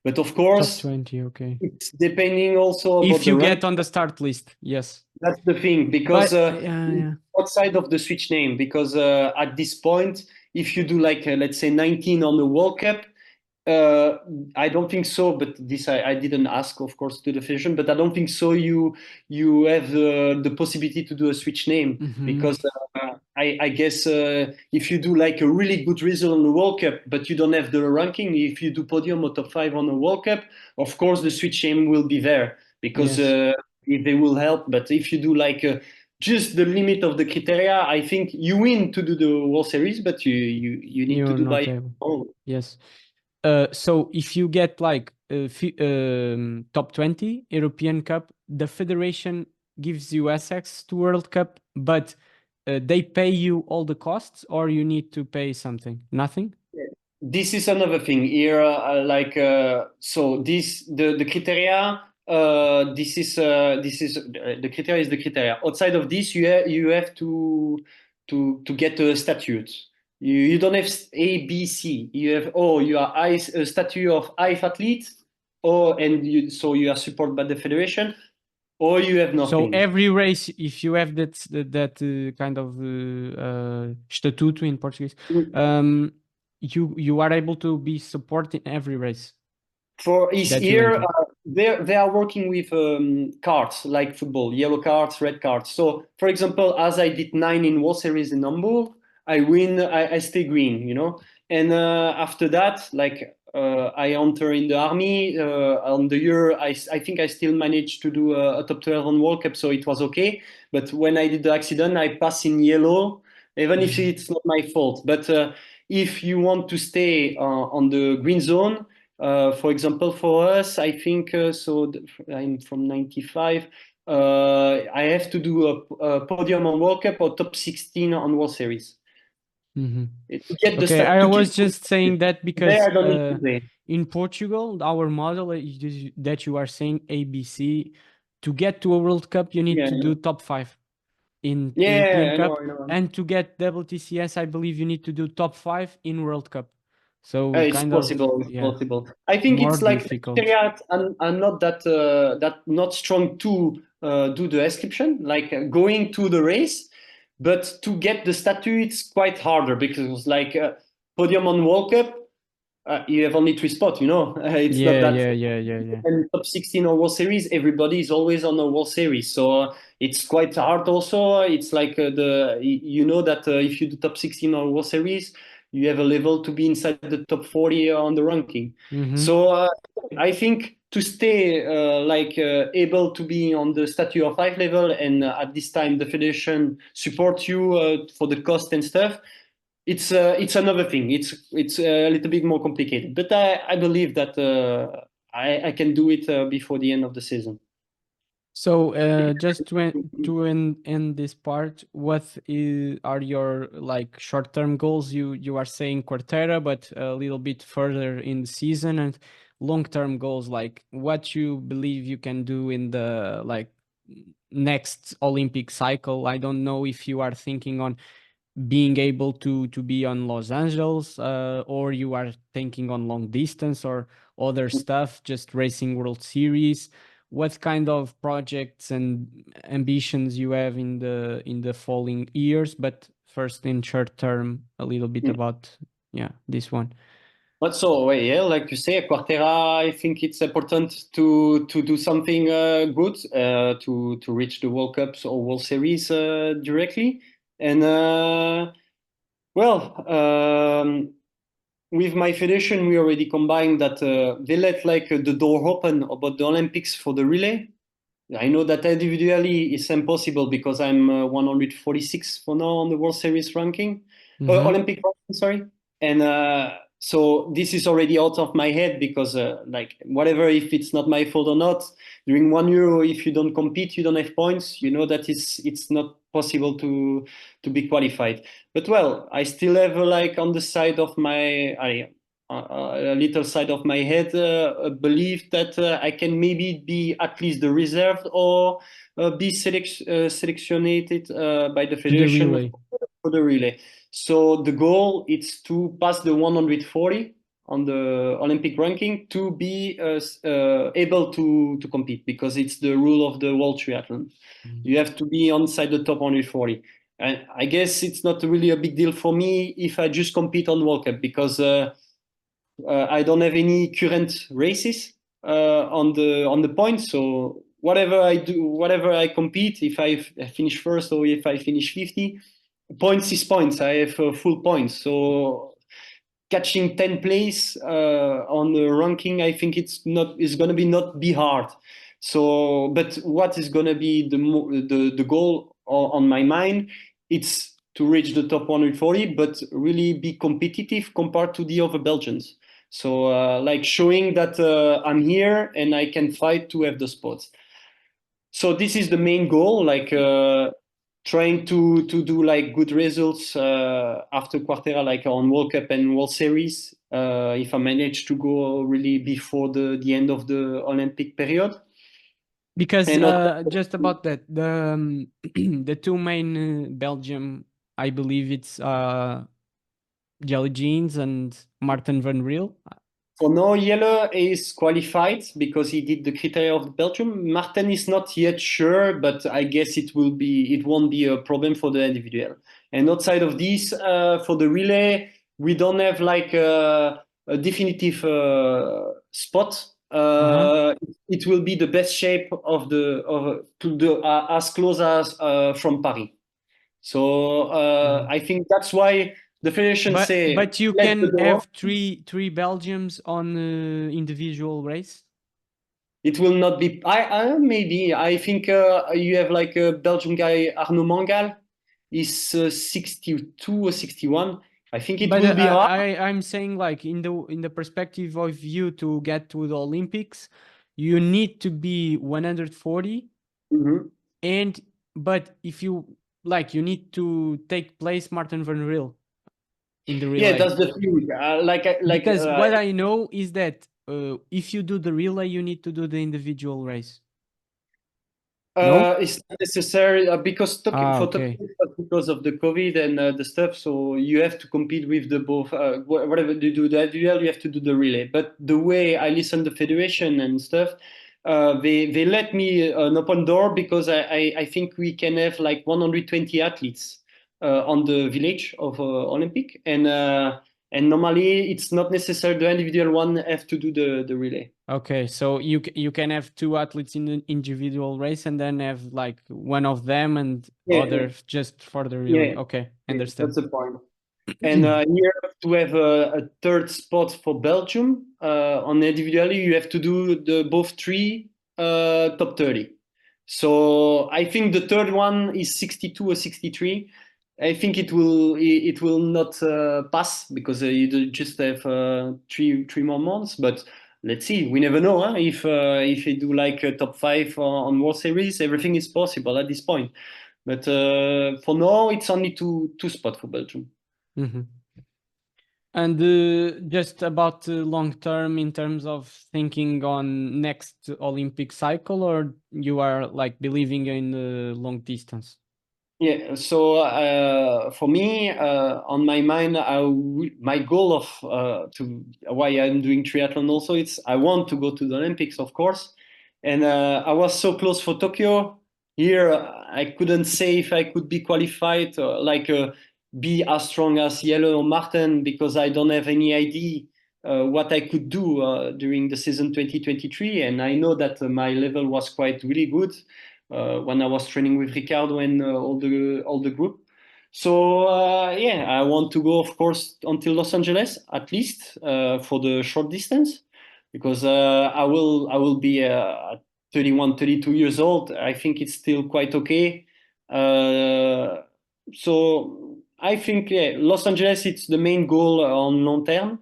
But of course, top 20, okay. It's depending also about if you get on the start list, yes. That's the thing, because outside of the switch name, because at this point, if you do like, let's say 19 on the World Cup, I don't think so, but this I didn't ask, of course, to the federation, but I don't think so. You have the possibility to do a switch name, because I guess if you do like a really good result on the World Cup, but you don't have the ranking, if you do podium or top 5 on the World Cup, of course the switch name will be there, because if they will help. But if you do like just the limit of the criteria, I think you win to do the World Series, but you need to do by your own. Yes. So if you get like top 20 European Cup, the federation gives you access to World Cup, but they pay you all the costs, or you need to pay something? Nothing? This is another thing here. So the criteria. This is the criteria is the criteria. Outside of this, you have to get a statute. You don't have A, B, C. You have you are a statute of IF athlete, so you are supported by the federation, or you have nothing. So every race, if you have that kind of estatuto in Portuguese, you are able to be supported in every race. For each year, they are working with cards like football, yellow cards, red cards. So, for example, as I did 9 in World Series in Hamburg, I win, I stay green, you know. And after that, like I enter in the army on the year, I think I still managed to do a top 12 on World Cup, so it was okay. But when I did the accident, I pass in yellow, even if it's not my fault. But if you want to stay on the green zone, for example, for us, I think I'm from 95. I have to do a podium on World Cup or top 16 on World Series. Okay, I was just saying that because in Portugal, our model is that you are saying ABC. To get to a World Cup, you need to do top 5 in European Cup, and to get WTCS, I believe you need to do top 5 in World Cup. So it's possible. It's possible. I think it's like criteria are not that not strong to do the inscription, like going to the race, but to get the statue, it's quite harder, because like podium on World Cup, you have only 3 spots. You know, it's not that. And top 16 on World Series, everybody is always on a World Series, so it's quite hard. Also, it's like that if you do top 16 on World Series, you have a level to be inside the top 40 on the ranking. So I think to stay able to be on the statute of 5 level, and at this time the federation supports you for the cost and stuff. It's another thing. It's a little bit more complicated, but I believe that I can do it before the end of the season. So just to end this part, what are your like short-term goals? You are saying Quartera, but a little bit further in the season, and long-term goals, like what you believe you can do in the like next Olympic cycle. I don't know if you are thinking on being able to be on Los Angeles, or you are thinking on long distance or other stuff, just racing World Series. What kind of projects and ambitions you have in the following years? But first, in short term, a little bit about this one. But so like you say, Quartera, I think it's important to do something good to reach the World Cups or World Series directly. And Well, with my federation, we already combined that they let like the door open about the Olympics for the relay. I know that individually it's impossible because I'm 146 for now on the World Series ranking, Olympic ranking, sorry. And so this is already out of my head because like whatever, if it's not my fault or not, during 1 Euro, if you don't compete, you don't have points. You know that it's not possible to be qualified. But well, I still have like on the side of my a little side of my head a belief that I can maybe be at least the reserved or be selected by the To the federation relay. for the relay. So the goal is to pass the 140 on the Olympic ranking to be able to compete because it's the rule of the World Triathlon. You have to be inside the top 140. And I guess it's not really a big deal for me if I just compete on World Cup because I don't have any current races on the points. So whatever I do, whatever I compete, if I finish first or if I finish 50, points is points. I have full points. So catching 10th place on the ranking, I think it's gonna be not be hard. So, but what is gonna be the goal on my mind? It's to reach the top 140, but really be competitive compared to the other Belgians. So, like showing that I'm here and I can fight to have the spots. So this is the main goal, like trying to do like good results after Quartera, like on World Cup and World Series. If I manage to go really before the end of the Olympic period. Because And just about that, the the two main Belgium, I believe it's Jelly Jeans and Martin Van Riel. for now, Yellow is qualified because he did the criteria of Belgium. Martin is not yet sure, but I guess it won't be a problem for the individual. And outside of this, for the relay, we don't have like a definitive spot. It will be the best shape of as close as from Paris. So I think that's why the federation say But you let the can door. have three Belgiums on individual race. It will not be. I maybe. I think you have like a Belgian guy Arnaud Mangal. He's 62 or 61. I think it But will be hard. I'm saying like in the perspective of you to get to the Olympics, you need to be 140, Mhm. and but if you like, you need to take place Martin Van Riel in the Yeah, relay. that's the thing. Because what I know is that if you do the relay, you need to do the individual race. No? It's not necessary because for Tokyo Okay. it's because of the COVID and the stuff. So you have to compete with the both. Whatever you do the duel, you have to do the relay. But the way I listen to federation and stuff, they let me an open door because I think we can have like 120 athletes on the village of Olympic and normally it's not necessary the individual one have to do the relay. Okay, so you can have two athletes in an individual race and then have like one of them and Yeah, yeah, others just for the relay. yeah. Okay, Yeah, understand. that's the point. And here to have a third spot for Belgium on individually, you have to do the both three top 30. So I think the third one is 62 or 63. I think it will not pass because just have three more months. But let's see. We never know. Huh? If you do like a top five on World Series, everything is possible at this point. But for now, it's only two spots for Belgium. Mhm. And just about long term in terms of thinking on next Olympic cycle, or you are like believing in the long distance? Yeah, so for me, on my mind, my goal of to why I'm doing triathlon also, it's I want to go to the Olympics, of course, and I was so close for Tokyo. Here, I couldn't say if I could be qualified, be as strong as Yellow or Martin because I don't have any idea what I could do during the season 2023, and I know that my level was quite really good when I was training with Ricardo and all the group. So yeah, I want to go, of course, until Los Angeles at least for the short distance, because I will be 31, 32 years old. I think it's still quite okay. So I think yeah, Los Angeles it's the main goal on long term.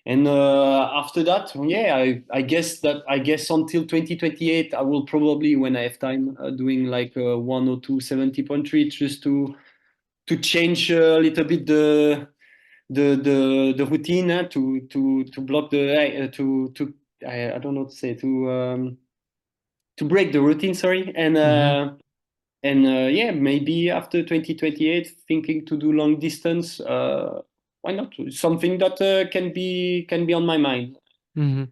And after that, yeah, I guess until 2028, I will probably, when I have time, doing like 102 70.3 just to change a little bit the routine to block the to I don't know what to say to break the routine. Sorry, and yeah, maybe after 2028, thinking to do long distance. Why not? Something that can be on my mind. Mm-hmm.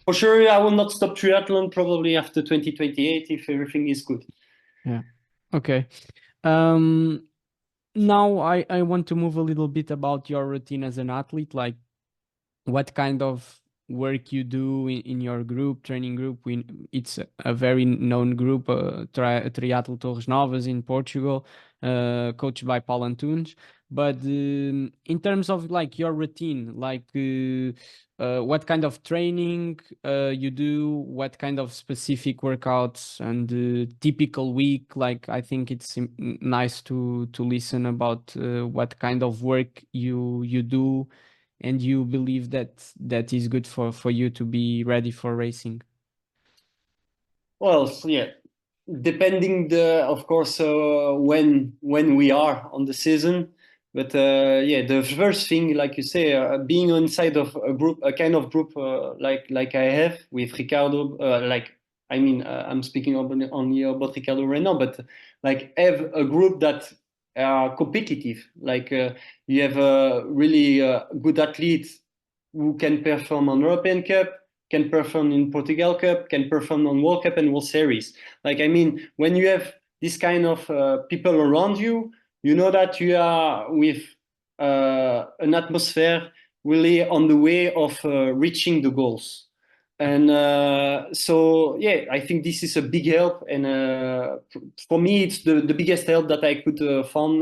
For sure, I will not stop triathlon probably after 2028 if everything is good. Yeah. Okay. Um, Now I want to move a little bit about your routine as an athlete, like what kind of work you do in your group, training group. It's a very known group, Triatlo Torres Novas in Portugal, coached by Paul Antunes. But in terms of like your routine, like what kind of training you do, what kind of specific workouts, and typical week. Like I think it's nice to listen about what kind of work you do and you believe that is good for you to be ready for racing. Well, yeah, depending of course when we are on the season, but yeah, the first thing, like you say, being inside of a kind of group like I have with Ricardo, like I mean, I'm speaking only about Ricardo right now, but like have a group that are competitive, like you have a really good athletes who can perform on European Cup, can perform in Portugal Cup, can perform on World Cup and World Series. Like, I mean, when you have this kind of people around you, you know that you are with an atmosphere really on the way of reaching the goals. And so, yeah, I think this is a big help. And for me, it's the biggest help that I could find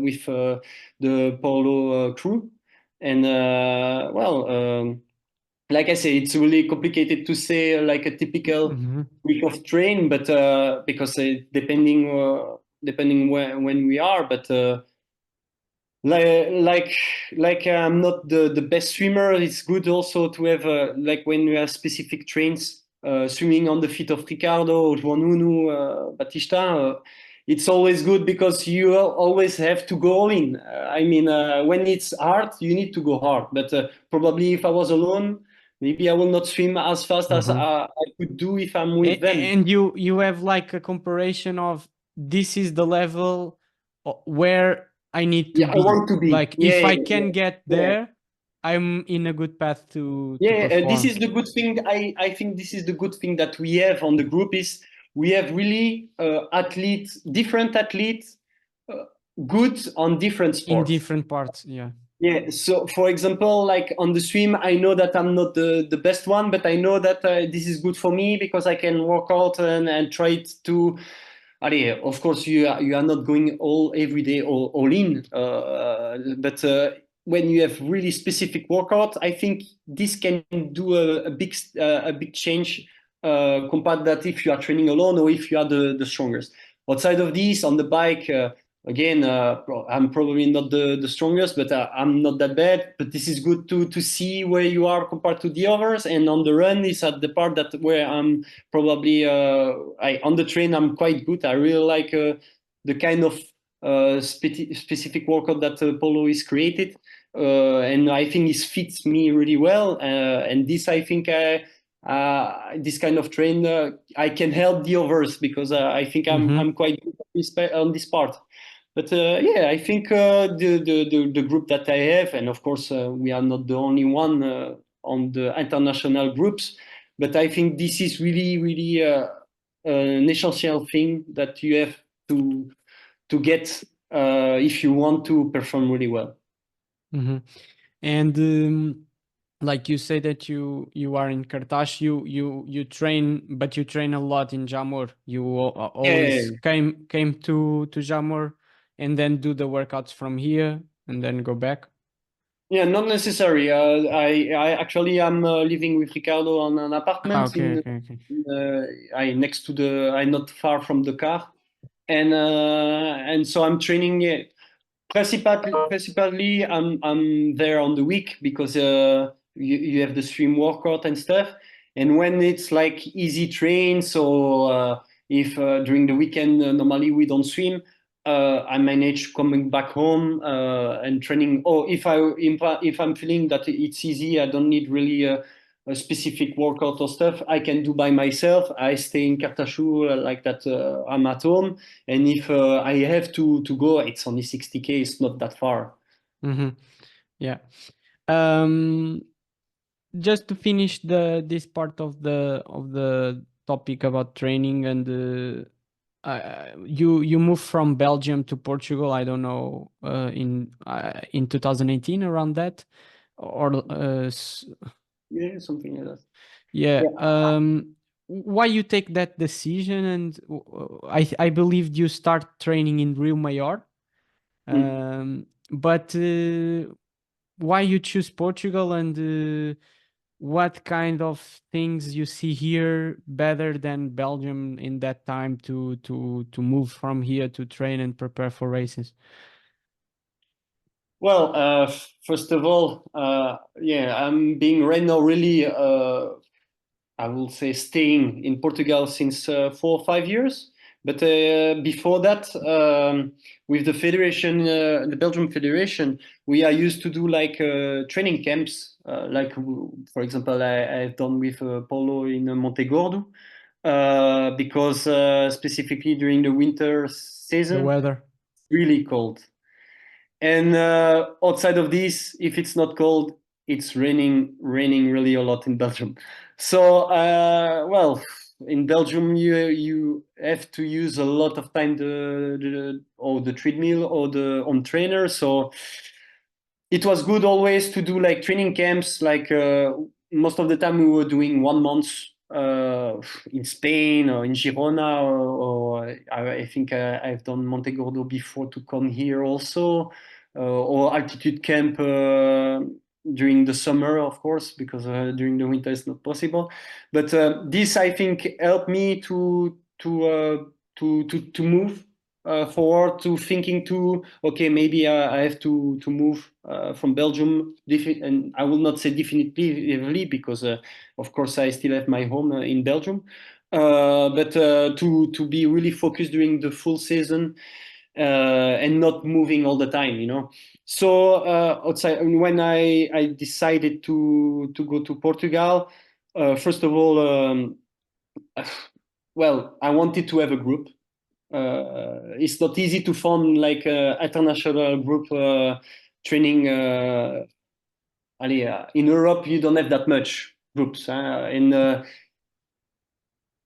with the Polo crew. And well, like I say, it's really complicated to say like a typical Mm-hmm. week of train, but because depending when we are, but like like I'm not the best swimmer. It's good also to have like when we have specific trains swimming on the feet of Ricardo, João Nuno, Batista. It's always good because you always have to go all in. I mean, when it's hard, you need to go hard. But probably if I was alone, maybe I will not swim as fast as Uh-huh. I could do if I'm with them. And you have like a comparison of this is the level where I need to Yeah, I be. want to be. Like Yeah, if I yeah, can get yeah. there, I'm in a good path to Yeah, this perform. is the good thing. I think this is the good thing that we have on the group is we have really athletes, different athletes, uh, good on different In sports. different parts, yeah. Yeah. So, for example, like on the swim, I know that I'm not the best one, but I know that this is good for me because I can work out and try it to. Allez, of course, you are not going all every day all in, but when you have really specific workout, I think this can do a big change compared that if you are training alone or if you are the strongest. Outside of this, on the bike, again, I'm probably not the strongest, but I'm not that bad. But this is good to see where you are compared to the others. And on the run is at the part that where I'm probably on the train I'm quite good. I really like the kind of specific workout that Polo is created, and I think it fits me really well. And this I think this kind of train I can help the others because I think I'm Mm-hmm. quite good on this part. But yeah, I think the group that I have, and of course we are not the only one on the international groups, but I think this is really an essential thing that you have to get if you want to perform really well. Mm-hmm. And like you say that you are in Carthage, you train, but you train a lot in Jamor. You Yeah, always came to Jamor and then do the workouts from here and then go back? Yeah, not necessary. I actually am living with Ricardo on an apartment Okay. next to I'm not far from the car, and so I'm training. Principally, I'm there on the week because you have the stream workout and stuff. And when it's like easy train, so if during the weekend normally we don't swim, I manage coming back home and training. Or if I'm feeling that it's easy, I don't need really a specific workout or stuff. I can do by myself. I stay in Cartachou like that. I'm at home. And if I have to go, it's only 60K. It's not that far. Yeah. Just to finish this part of the topic about training, and you moved from Belgium to Portugal. I don't know, in 2018, around that, or Yeah, something like that. yeah. Yeah. Why you take that decision? And I believe you start training in Rio Maior, Mm. but why you choose Portugal, and what kind of things you see here better than Belgium in that time to move from here to train and prepare for races? Well, first of all, yeah, I'm being right now really, I will say, staying in Portugal since 4 or 5 years. But before that, with the federation, the Belgium federation, we are used to do like training camps. Like, for example, I've done with Polo in Montegordo, because specifically during the winter The season, weather. really cold. And outside of this, if it's not cold, it's raining really a lot in Belgium. So, well, in Belgium, you have to use a lot of time the treadmill or the on trainer. So it was good always to do like training camps. Like most of the time, we were doing 1 month in Spain or in Girona, or I think I've done Montegordo before to come here also, or altitude camp during the summer, of course, because during the winter it's not possible. But this, I think, helped me to move forward, to thinking to, okay, maybe I have to move from Belgium, and I will not say definitively because of course I still have my home in Belgium, but to be really focused during the full season and not moving all the time, you know. So outside, when I decided to go to Portugal, first of all, well, I wanted to have a group. It's not easy to form like an international group training. In Europe, you don't have that much groups.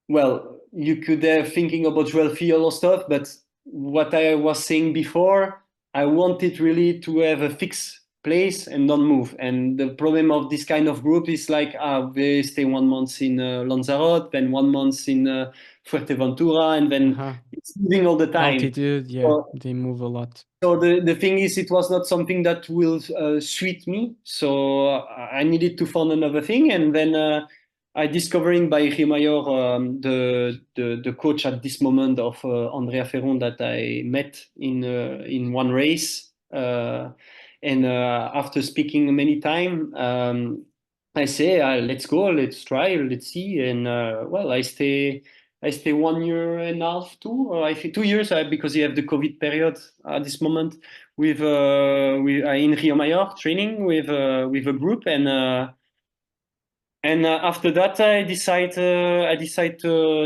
Well, you could have thinking about Joel or stuff, but what I was saying before, I wanted really to have a fixed place and not move. And the problem of this kind of group is like, they stay 1 month in Lanzarote, then 1 month in Fuerteventura, and then it's moving all the time. Altitude, yeah, they move a lot. So the thing is, it was not something that will suit me. So I needed to find another thing, and then I discovering by Rimayor, the coach at this moment of Andrea Ferron that I met in one race, and after speaking many times, I say, let's go, let's try, let's see, and well, I stay 1 year and a half, I think 2 years, because you have the COVID period at this moment with in Rio Maior training with a group, and after that I decide to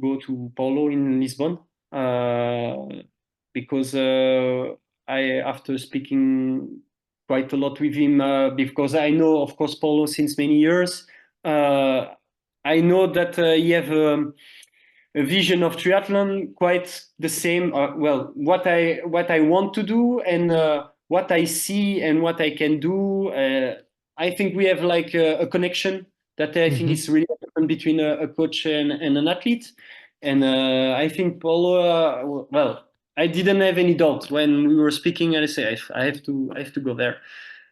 go to Paulo in Lisbon, because I after speaking quite a lot with him, because I know, of course, Paulo since many years. I know that he have a vision of triathlon quite the same. Well, what I want to do, and what I see and what I can do. I think we have like a connection that I think is really important between a coach and an athlete. And I think Paulo, well, I didn't have any doubt when we were speaking, and I say I have to go there.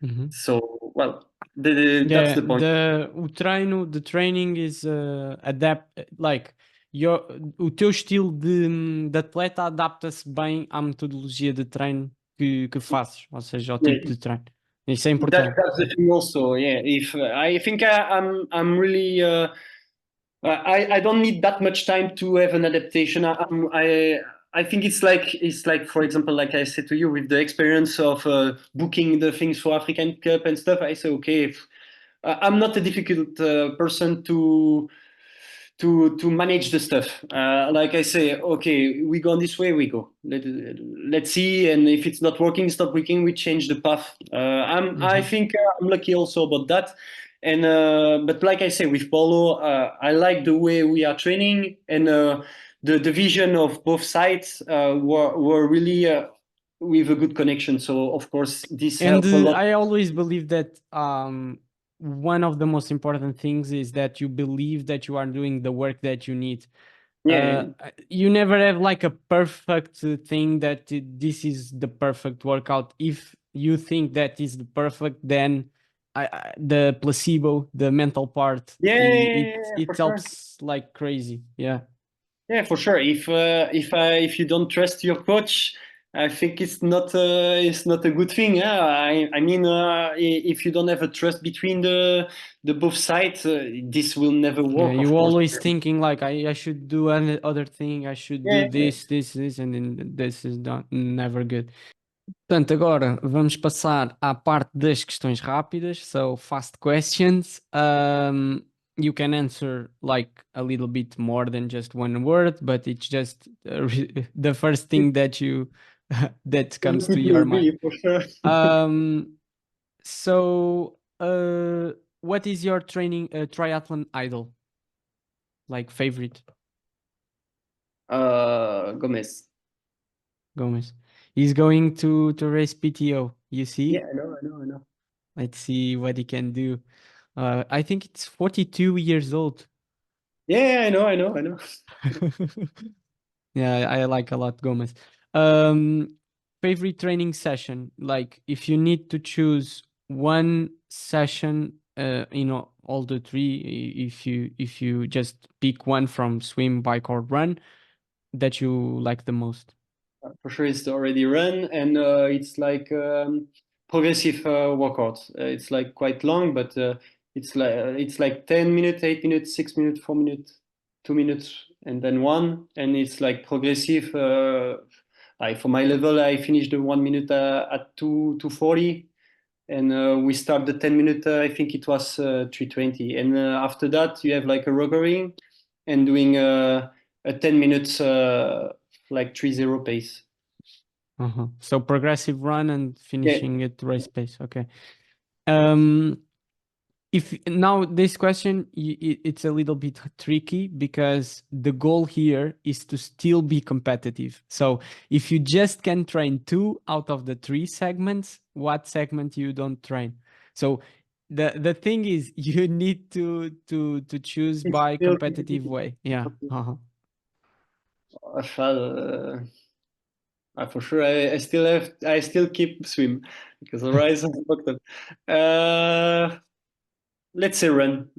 Mhm. So well, that's the point. The training is like o teu estilo de atleta adapta-se bem à metodologia de treino que fazes, ou seja, ao tipo Yeah, de treino. Isso é importante. that's the thing also. Yeah, if I think I'm really I don't need that much time to have an adaptation. I think it's like for example, like I said to you, with the experience of booking the things for African Cup and stuff. I say okay, if, I'm not a difficult person to manage the stuff. Like I say, okay, we go this way, we go. Let's see, and if it's not working, stop working. We change the path. I think I'm lucky also about that. And but like I say, with Polo, I like the way we are training, and the vision of both sides were really with a good connection. So of course, this And helped a lot. I always believe that one of the most important things is that you believe that you are doing the work that you need. Yeah, You never have like a perfect thing that this is the perfect workout. If you think that is the perfect, then the placebo, the mental part, it for sure. helps like crazy. Yeah. Yeah, for sure. If you don't trust your coach, I think it's not a good thing. Yeah, I mean, if you don't have a trust between the both sides, this will never Yeah, work. Of you course. always thinking like I should do another thing, I should do Yeah, yeah. this, and then this is never good. Portanto, agora vamos passar à parte das questões rápidas, so fast questions. You can answer like a little bit more than just one word, but it's just the first thing that you that comes to It your will mind. be for sure. So what is your training triathlon idol? Like favorite? Gomez. Gomez. He's going to race PTO. You see? Yeah, I know. Let's see what he can do. I think it's 42 years old. Yeah, I know. Yeah, I like a lot Gomez. Favorite training session? Like if you need to choose one session, all the three, if you just pick one from swim, bike, or run that you like the most. For sure, it's already run, and it's like progressive workout. It's like quite long, but it's like 10 minutes, 8 minutes, 6 minutes, 4 minutes, 2 minutes, and then one, and it's like progressive. For my level, I finished the 1 minute at 2:40, and we start the 10 minute. I think it was 3:20, and after that you have like a rotary, and doing a 10 minutes like 3:0 pace. So progressive run and Yeah, finishing at race pace. Okay. Um, if now this question it's a little bit tricky because the goal here is to still be competitive. So if you just can train 2 out of the 3 segments, what segment you don't train? So the thing is you need to choose it's by still competitive way. Yeah. for sure. I still keep swim because otherwise I'm fucked up. Let's say run.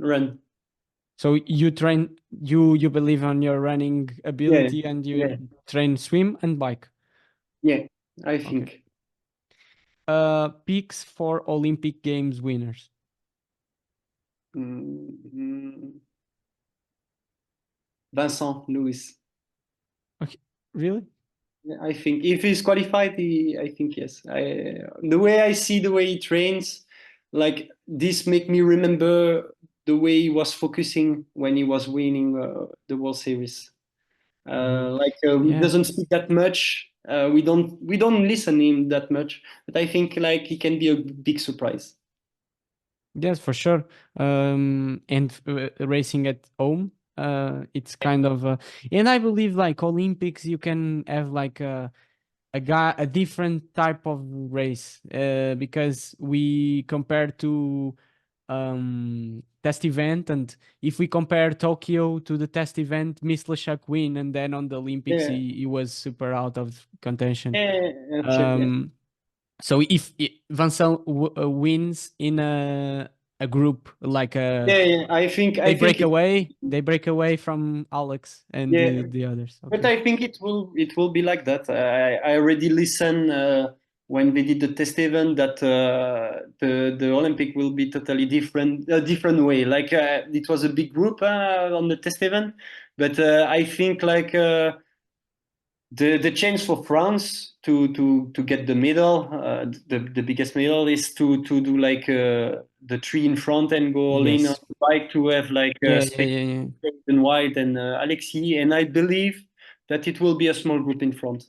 So you train you believe on your running Yeah, ability and you yeah, train swim and bike. yeah. I Okay. think Picks for Olympic Games winners. mm, Vincent Louis. Okay. Really? I think if he's qualified, I think yes. The way I see the way he trains, like this, make me remember the way he was focusing when he was winning the World Series. He Yeah. doesn't speak that much. We don't listen him that much, but I think like he can be a big surprise. Yes, for sure. And racing at home, it's kind of, and I believe like Olympics, you can have like a different type of race, because we compare to test event, and if we compare Tokyo to the test event, Miss Lashuk win, and then on the Olympics he was super out of contention. So if Vincent wins in a group like I think they break away from Alex and the others. But I think it will be like that. I already listened when they did the test event that the Olympic will be totally different, a different way. Like it was a big group on the test event, but I think like the chance for France to get the medal, the biggest medal, is to do like the three in front and go all in on the bike, to have like Spain and White and Alexis, and I believe that it will be a small group in front.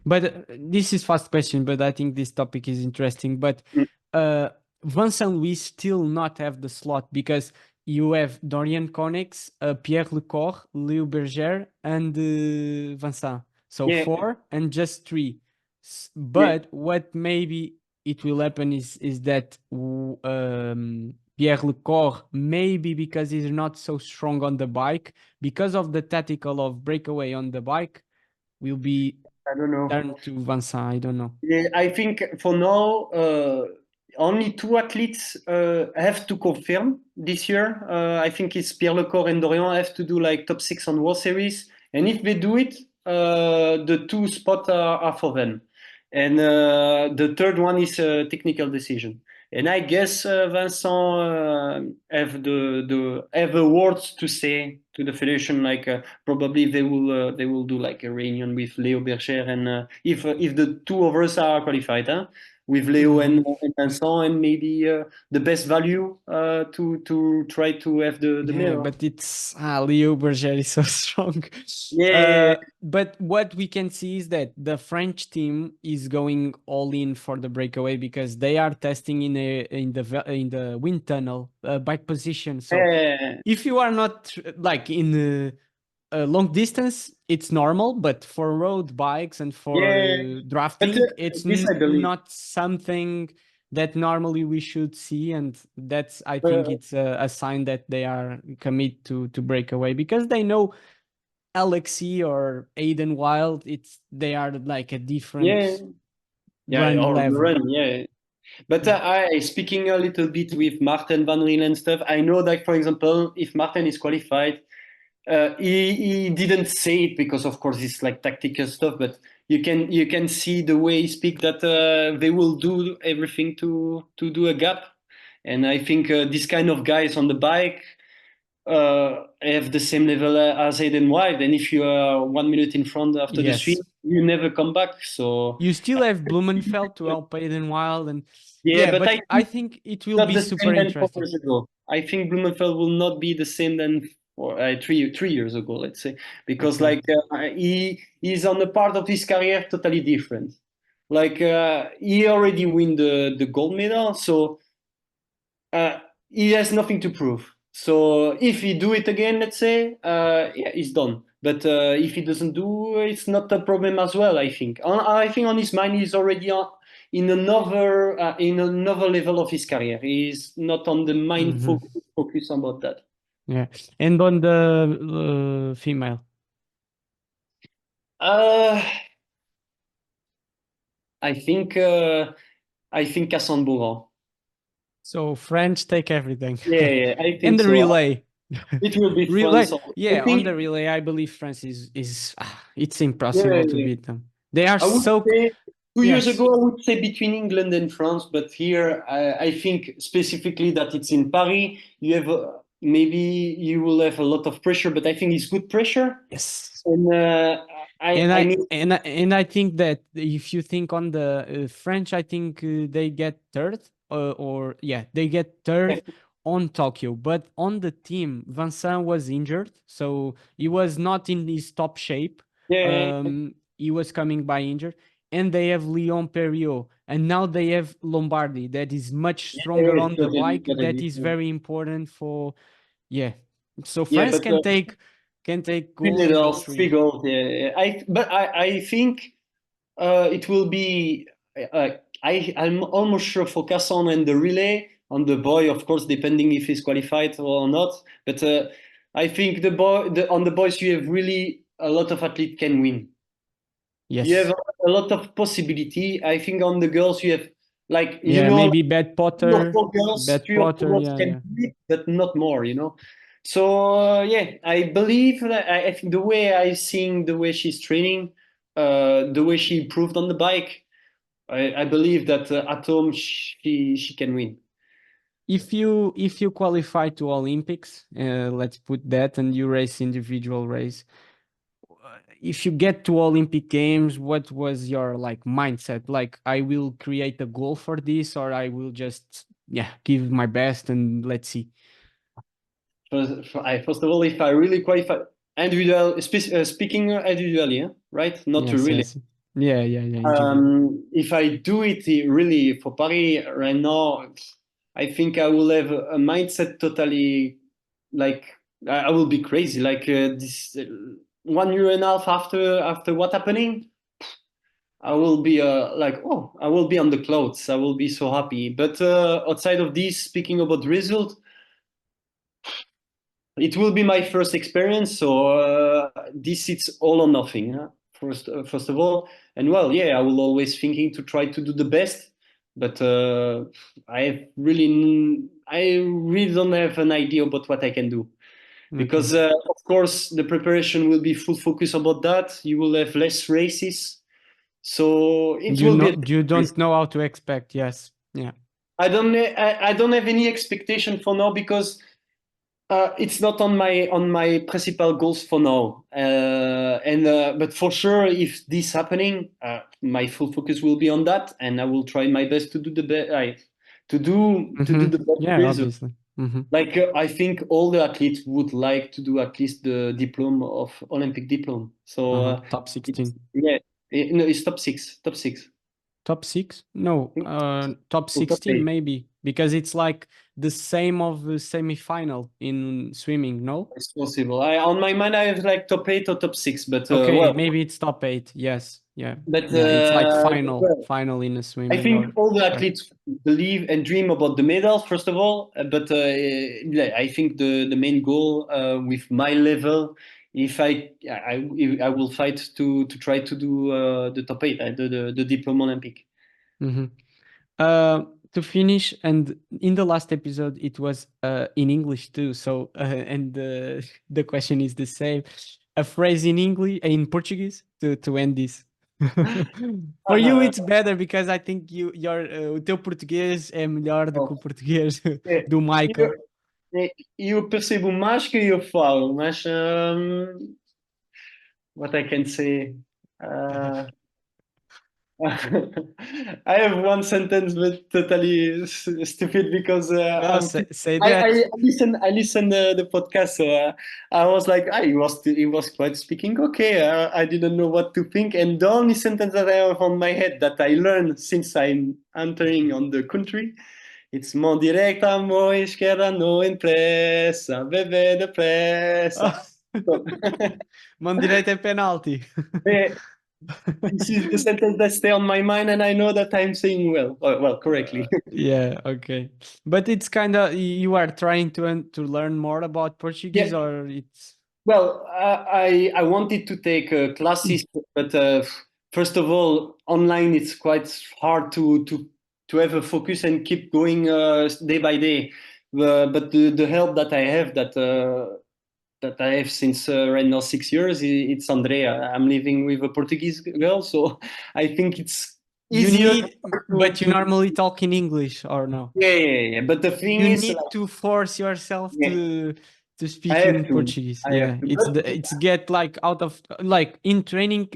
But this is fast question, but I think this topic is interesting. But Vincent, we still not have the slot, because you have Dorian Connex, Pierre Lecor, Leo Berger, and Vincent. So 4 and just 3. But what maybe it will happen is that Pierre Lecor, maybe because he's not so strong on the bike, because of the tactical of breakaway on the bike, will be turned to Vincent. I don't know. Yeah, I think for now, only 2 athletes have to confirm this year. I think it's Pierre Lecor and Dorian have to do like top 6 on World Series, and if they do it, the 2 spots are for them, and the third one is a technical decision. And I guess Vincent have the words to say to the federation. Like probably they will do like a reunion with Leo Berger, and if the 2 of us are qualified, with Leo and Vincent, and maybe the best value to try to have the medal. But it's Leo Berger is so strong. But what we can see is that the French team is going all in for the breakaway, because they are testing in the wind tunnel bike position. So if you are not like in the long distance, it's normal, but for road bikes and for drafting, it's not something that normally we should see, and that's, I think it's a sign that they are committed to breakaway, because they know Alexi or Aiden Wild, they are like a different run level. But I speaking a little bit with Martin Van Riel and stuff, I know that, for example, if Martin is qualified, he didn't say it because of course it's like tactical stuff, but you can see the way he speaks that they will do everything to do a gap. And I think this kind of guys on the bike have the same level as Aiden Wild, and if you are 1 minute in front after the swim, you never come back. So you still have Blumenfeld to help Aiden Wild, and but I think it will be super interesting. I think Blumenfeld will not be the same than 3 years ago, let's say, because like he's on a part of his career totally different. Like he already win the gold medal, so he has nothing to prove. So if he do it again, let's say, he's done. But if he doesn't do, it's not a problem as well. I think. I think on his mind, he's already in another level of his career. He's not on the mind focus about that. Yeah, and on the female. I think Cassandre Beaugrand. So French take everything. I think and the relay. It will be relay. France. On the relay, I believe France is it's impossible to beat them. They are so. 2 years ago, I would say between England and France, but here I think specifically that it's in Paris. You have maybe you will have a lot of pressure, but I think it's good pressure. Yes. And I think that if you think on the French, I think they get third, they get third on Tokyo. But on the team, Vincent was injured, so he was not in his top shape. He was coming by injured. And they have Leon Perriot, and now they have Lombardi, that is much stronger on the bike. That is very important for, So France can take gold. 3 gold. But I think it will be. I'm almost sure for Cassandre and the relay. on the boy, of course, depending if he's qualified or not. But I think on the boys, you have really a lot of athletes can win. Yes. You have a lot of possibility. I think on the girls, you have like maybe bad three or Potter, four girls, can do it, but not more. So I believe that I think the way I seeing the way she's training, the way she improved on the bike, I believe that at home she can win. If you qualify to Olympics, let's put that, and you race individual race, if you get to Olympic Games, what was your like mindset? Like, I will create a goal for this, or I will just give my best and let's see. First of all, if I really qualify individual, speaking individually, right? Not to really. Yes. Yeah. Individual. If I do it really for Paris right now, I think I will have a mindset totally like I will be crazy. Like this 1 year and a half after what happening, I will be I will be on the clouds. I will be so happy. But outside of this, speaking about result, it will be my first experience. So this it's all or nothing. Huh? First of all, and I will always thinking to try to do the best. But I really don't have an idea about what I can do. Because of course the preparation will be full focus about that. You will have less races, so it will be. You don't know how to expect. Yes, yeah. I don't have any expectation for now because it's not on my principal goals for now. But for sure, if this happening, my full focus will be on that, and I will try my best to do the best. To do the best result. Obviously. Like I think all the athletes would like to do at least the diploma of Olympic diploma. So top 16. It's top six. Top six. Top 6? No, top 16 maybe, because it's like the same of the semi-final in swimming. No, it's possible. On my mind, I have like top 8 or top 6, but okay, maybe it's top 8. Yes, yeah, but it's like final in a swimming. I think all the athletes believe and dream about the medals first of all, but I think the main goal with my level, if I will fight to try to do the top 8, the diploma Olympic. To finish, and in the last episode it was in English too, so and the question is the same, a phrase in English, in Portuguese to end this. For you it's better because I think o teu português é melhor do que o português do Michael. Eu percebo mais que eu falo, mas what I can say, I have one sentence, but totally stupid because say that. I listen the podcast, so I was like, he was quite speaking okay. I didn't know what to think, and the only sentence that I have on my head that I learned since I'm entering on the country, it's mão direita, mão esquerda, não interessa, bebê depressa. Mão direita é penalty. This is the sentence that stay on my mind, and I know that I'm saying well correctly. Yeah, okay, but it's kind of, you are trying to learn more about Portuguese, or it's I wanted to take classes, but first of all, online it's quite hard to have a focus and keep going day by day. But the help that I have that I have since right now 6 years, it's Andrea. I'm living with a Portuguese girl, so I think it's easier. But you normally talk in English, or no? Yeah. But the thing you is, need to force yourself to speak in Portuguese. It's get like out of like in training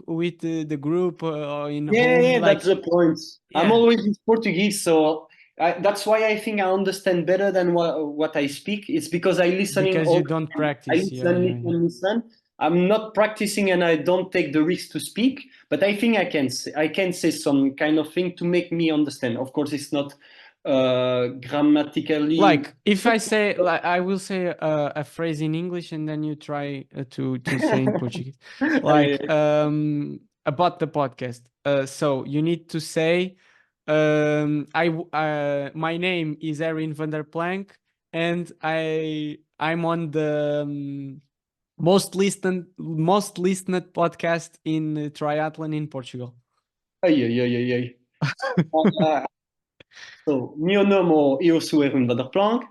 with the group or in home. That's the point. I'm always in Portuguese, so that's why I think I understand better than what I speak. It's because I listen. Because you don't practice. Listen. I'm not practicing, and I don't take the risk to speak. But I think I can say some kind of thing to make me understand. Of course, it's not grammatically. Like if I say, like I will say a phrase in English, and then you try to say in Portuguese, like about the podcast. So you need to say My name is Erwin Vanderplancke, and I'm on the most listened podcast in triathlon in Portugal. Ai, ai, ai, ai, ai. So, meu nome, eu sou Erwin Vanderplancke.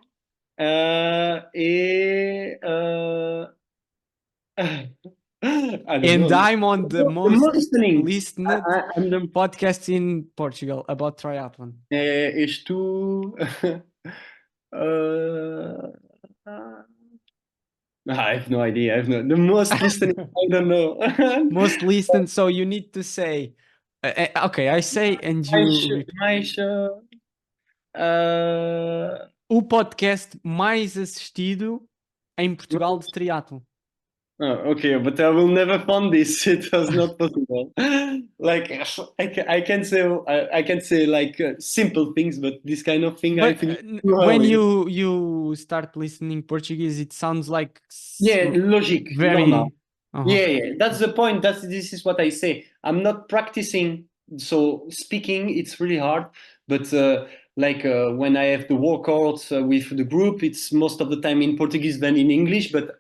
E I don't And know. I'm on the The most most listening. listened I'm the, podcast in Portugal about triathlon. és tu. I have no idea. I have no. The most listening. I don't know. Most listened. So you need to say. Okay, I say and you repeat. O podcast mais assistido em Portugal de triatlo. Oh, okay, but I will never fund this. It was not possible. Like I can say I can say like simple things, but this kind of thing I But feel when you start listening Portuguese, it sounds like logic, normal. very. Uh-huh. Yeah, that's the point. This is what I say. I'm not practicing, so speaking it's really hard. But when I have the workouts with the group, it's most of the time in Portuguese than in English. But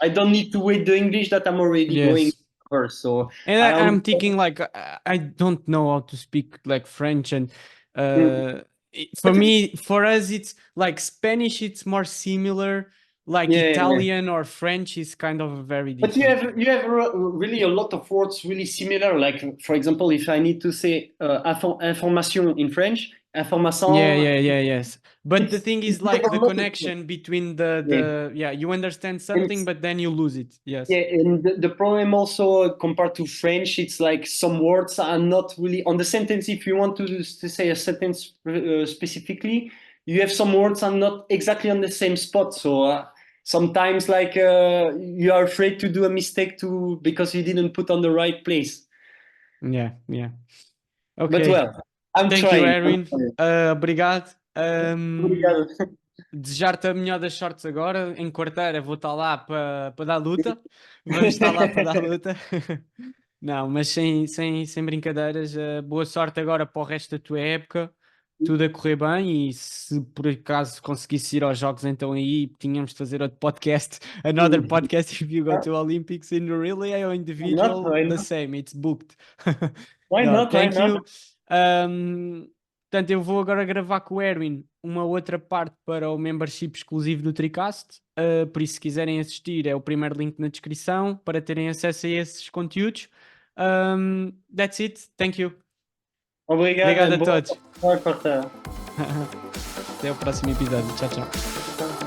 I don't need to wait the English that I'm already going Yes. first. So And I I'm thinking like I don't know how to speak like French, and for us it's like Spanish. It's more similar. Like Italian or French is kind of very But different. you have really a lot of words really similar. Like for example, if I need to say information in French, information. Yes. But the thing is like the connection between you understand something, but then you lose it. Yes. Yeah, and the problem also compared to French, it's like some words are not really on the sentence. If you want to say a sentence specifically, you have some words are not exactly on the same spot. So sometimes like you are afraid to do a mistake because you didn't put on the right place. Yeah. But Okay. well, I'm Thank you, trying. Erwin. Obrigado. Obrigado. Desejar-te a melhor das sortes agora. Em quarteira vou estar lá para dar luta. Vamos estar lá para dar luta. Não, mas sem brincadeiras, boa sorte agora para o resto da tua época. Tudo a correr bem, e se por acaso conseguisse ir aos jogos, então aí tínhamos de fazer outro podcast. Another podcast if you go to Olympics in relay or individual, Why the not? same, it's booked. Why No, not? Why thank not? you. Portanto, eu vou agora gravar com o Erwin uma outra parte para o membership exclusivo do TriCast. Por isso, se quiserem assistir, é o primeiro link na descrição para terem acesso a esses conteúdos. That's it. Thank you. Obrigado. Obrigado a todos. Boa quarta. Até o próximo episódio. Tchau, tchau. Tchau.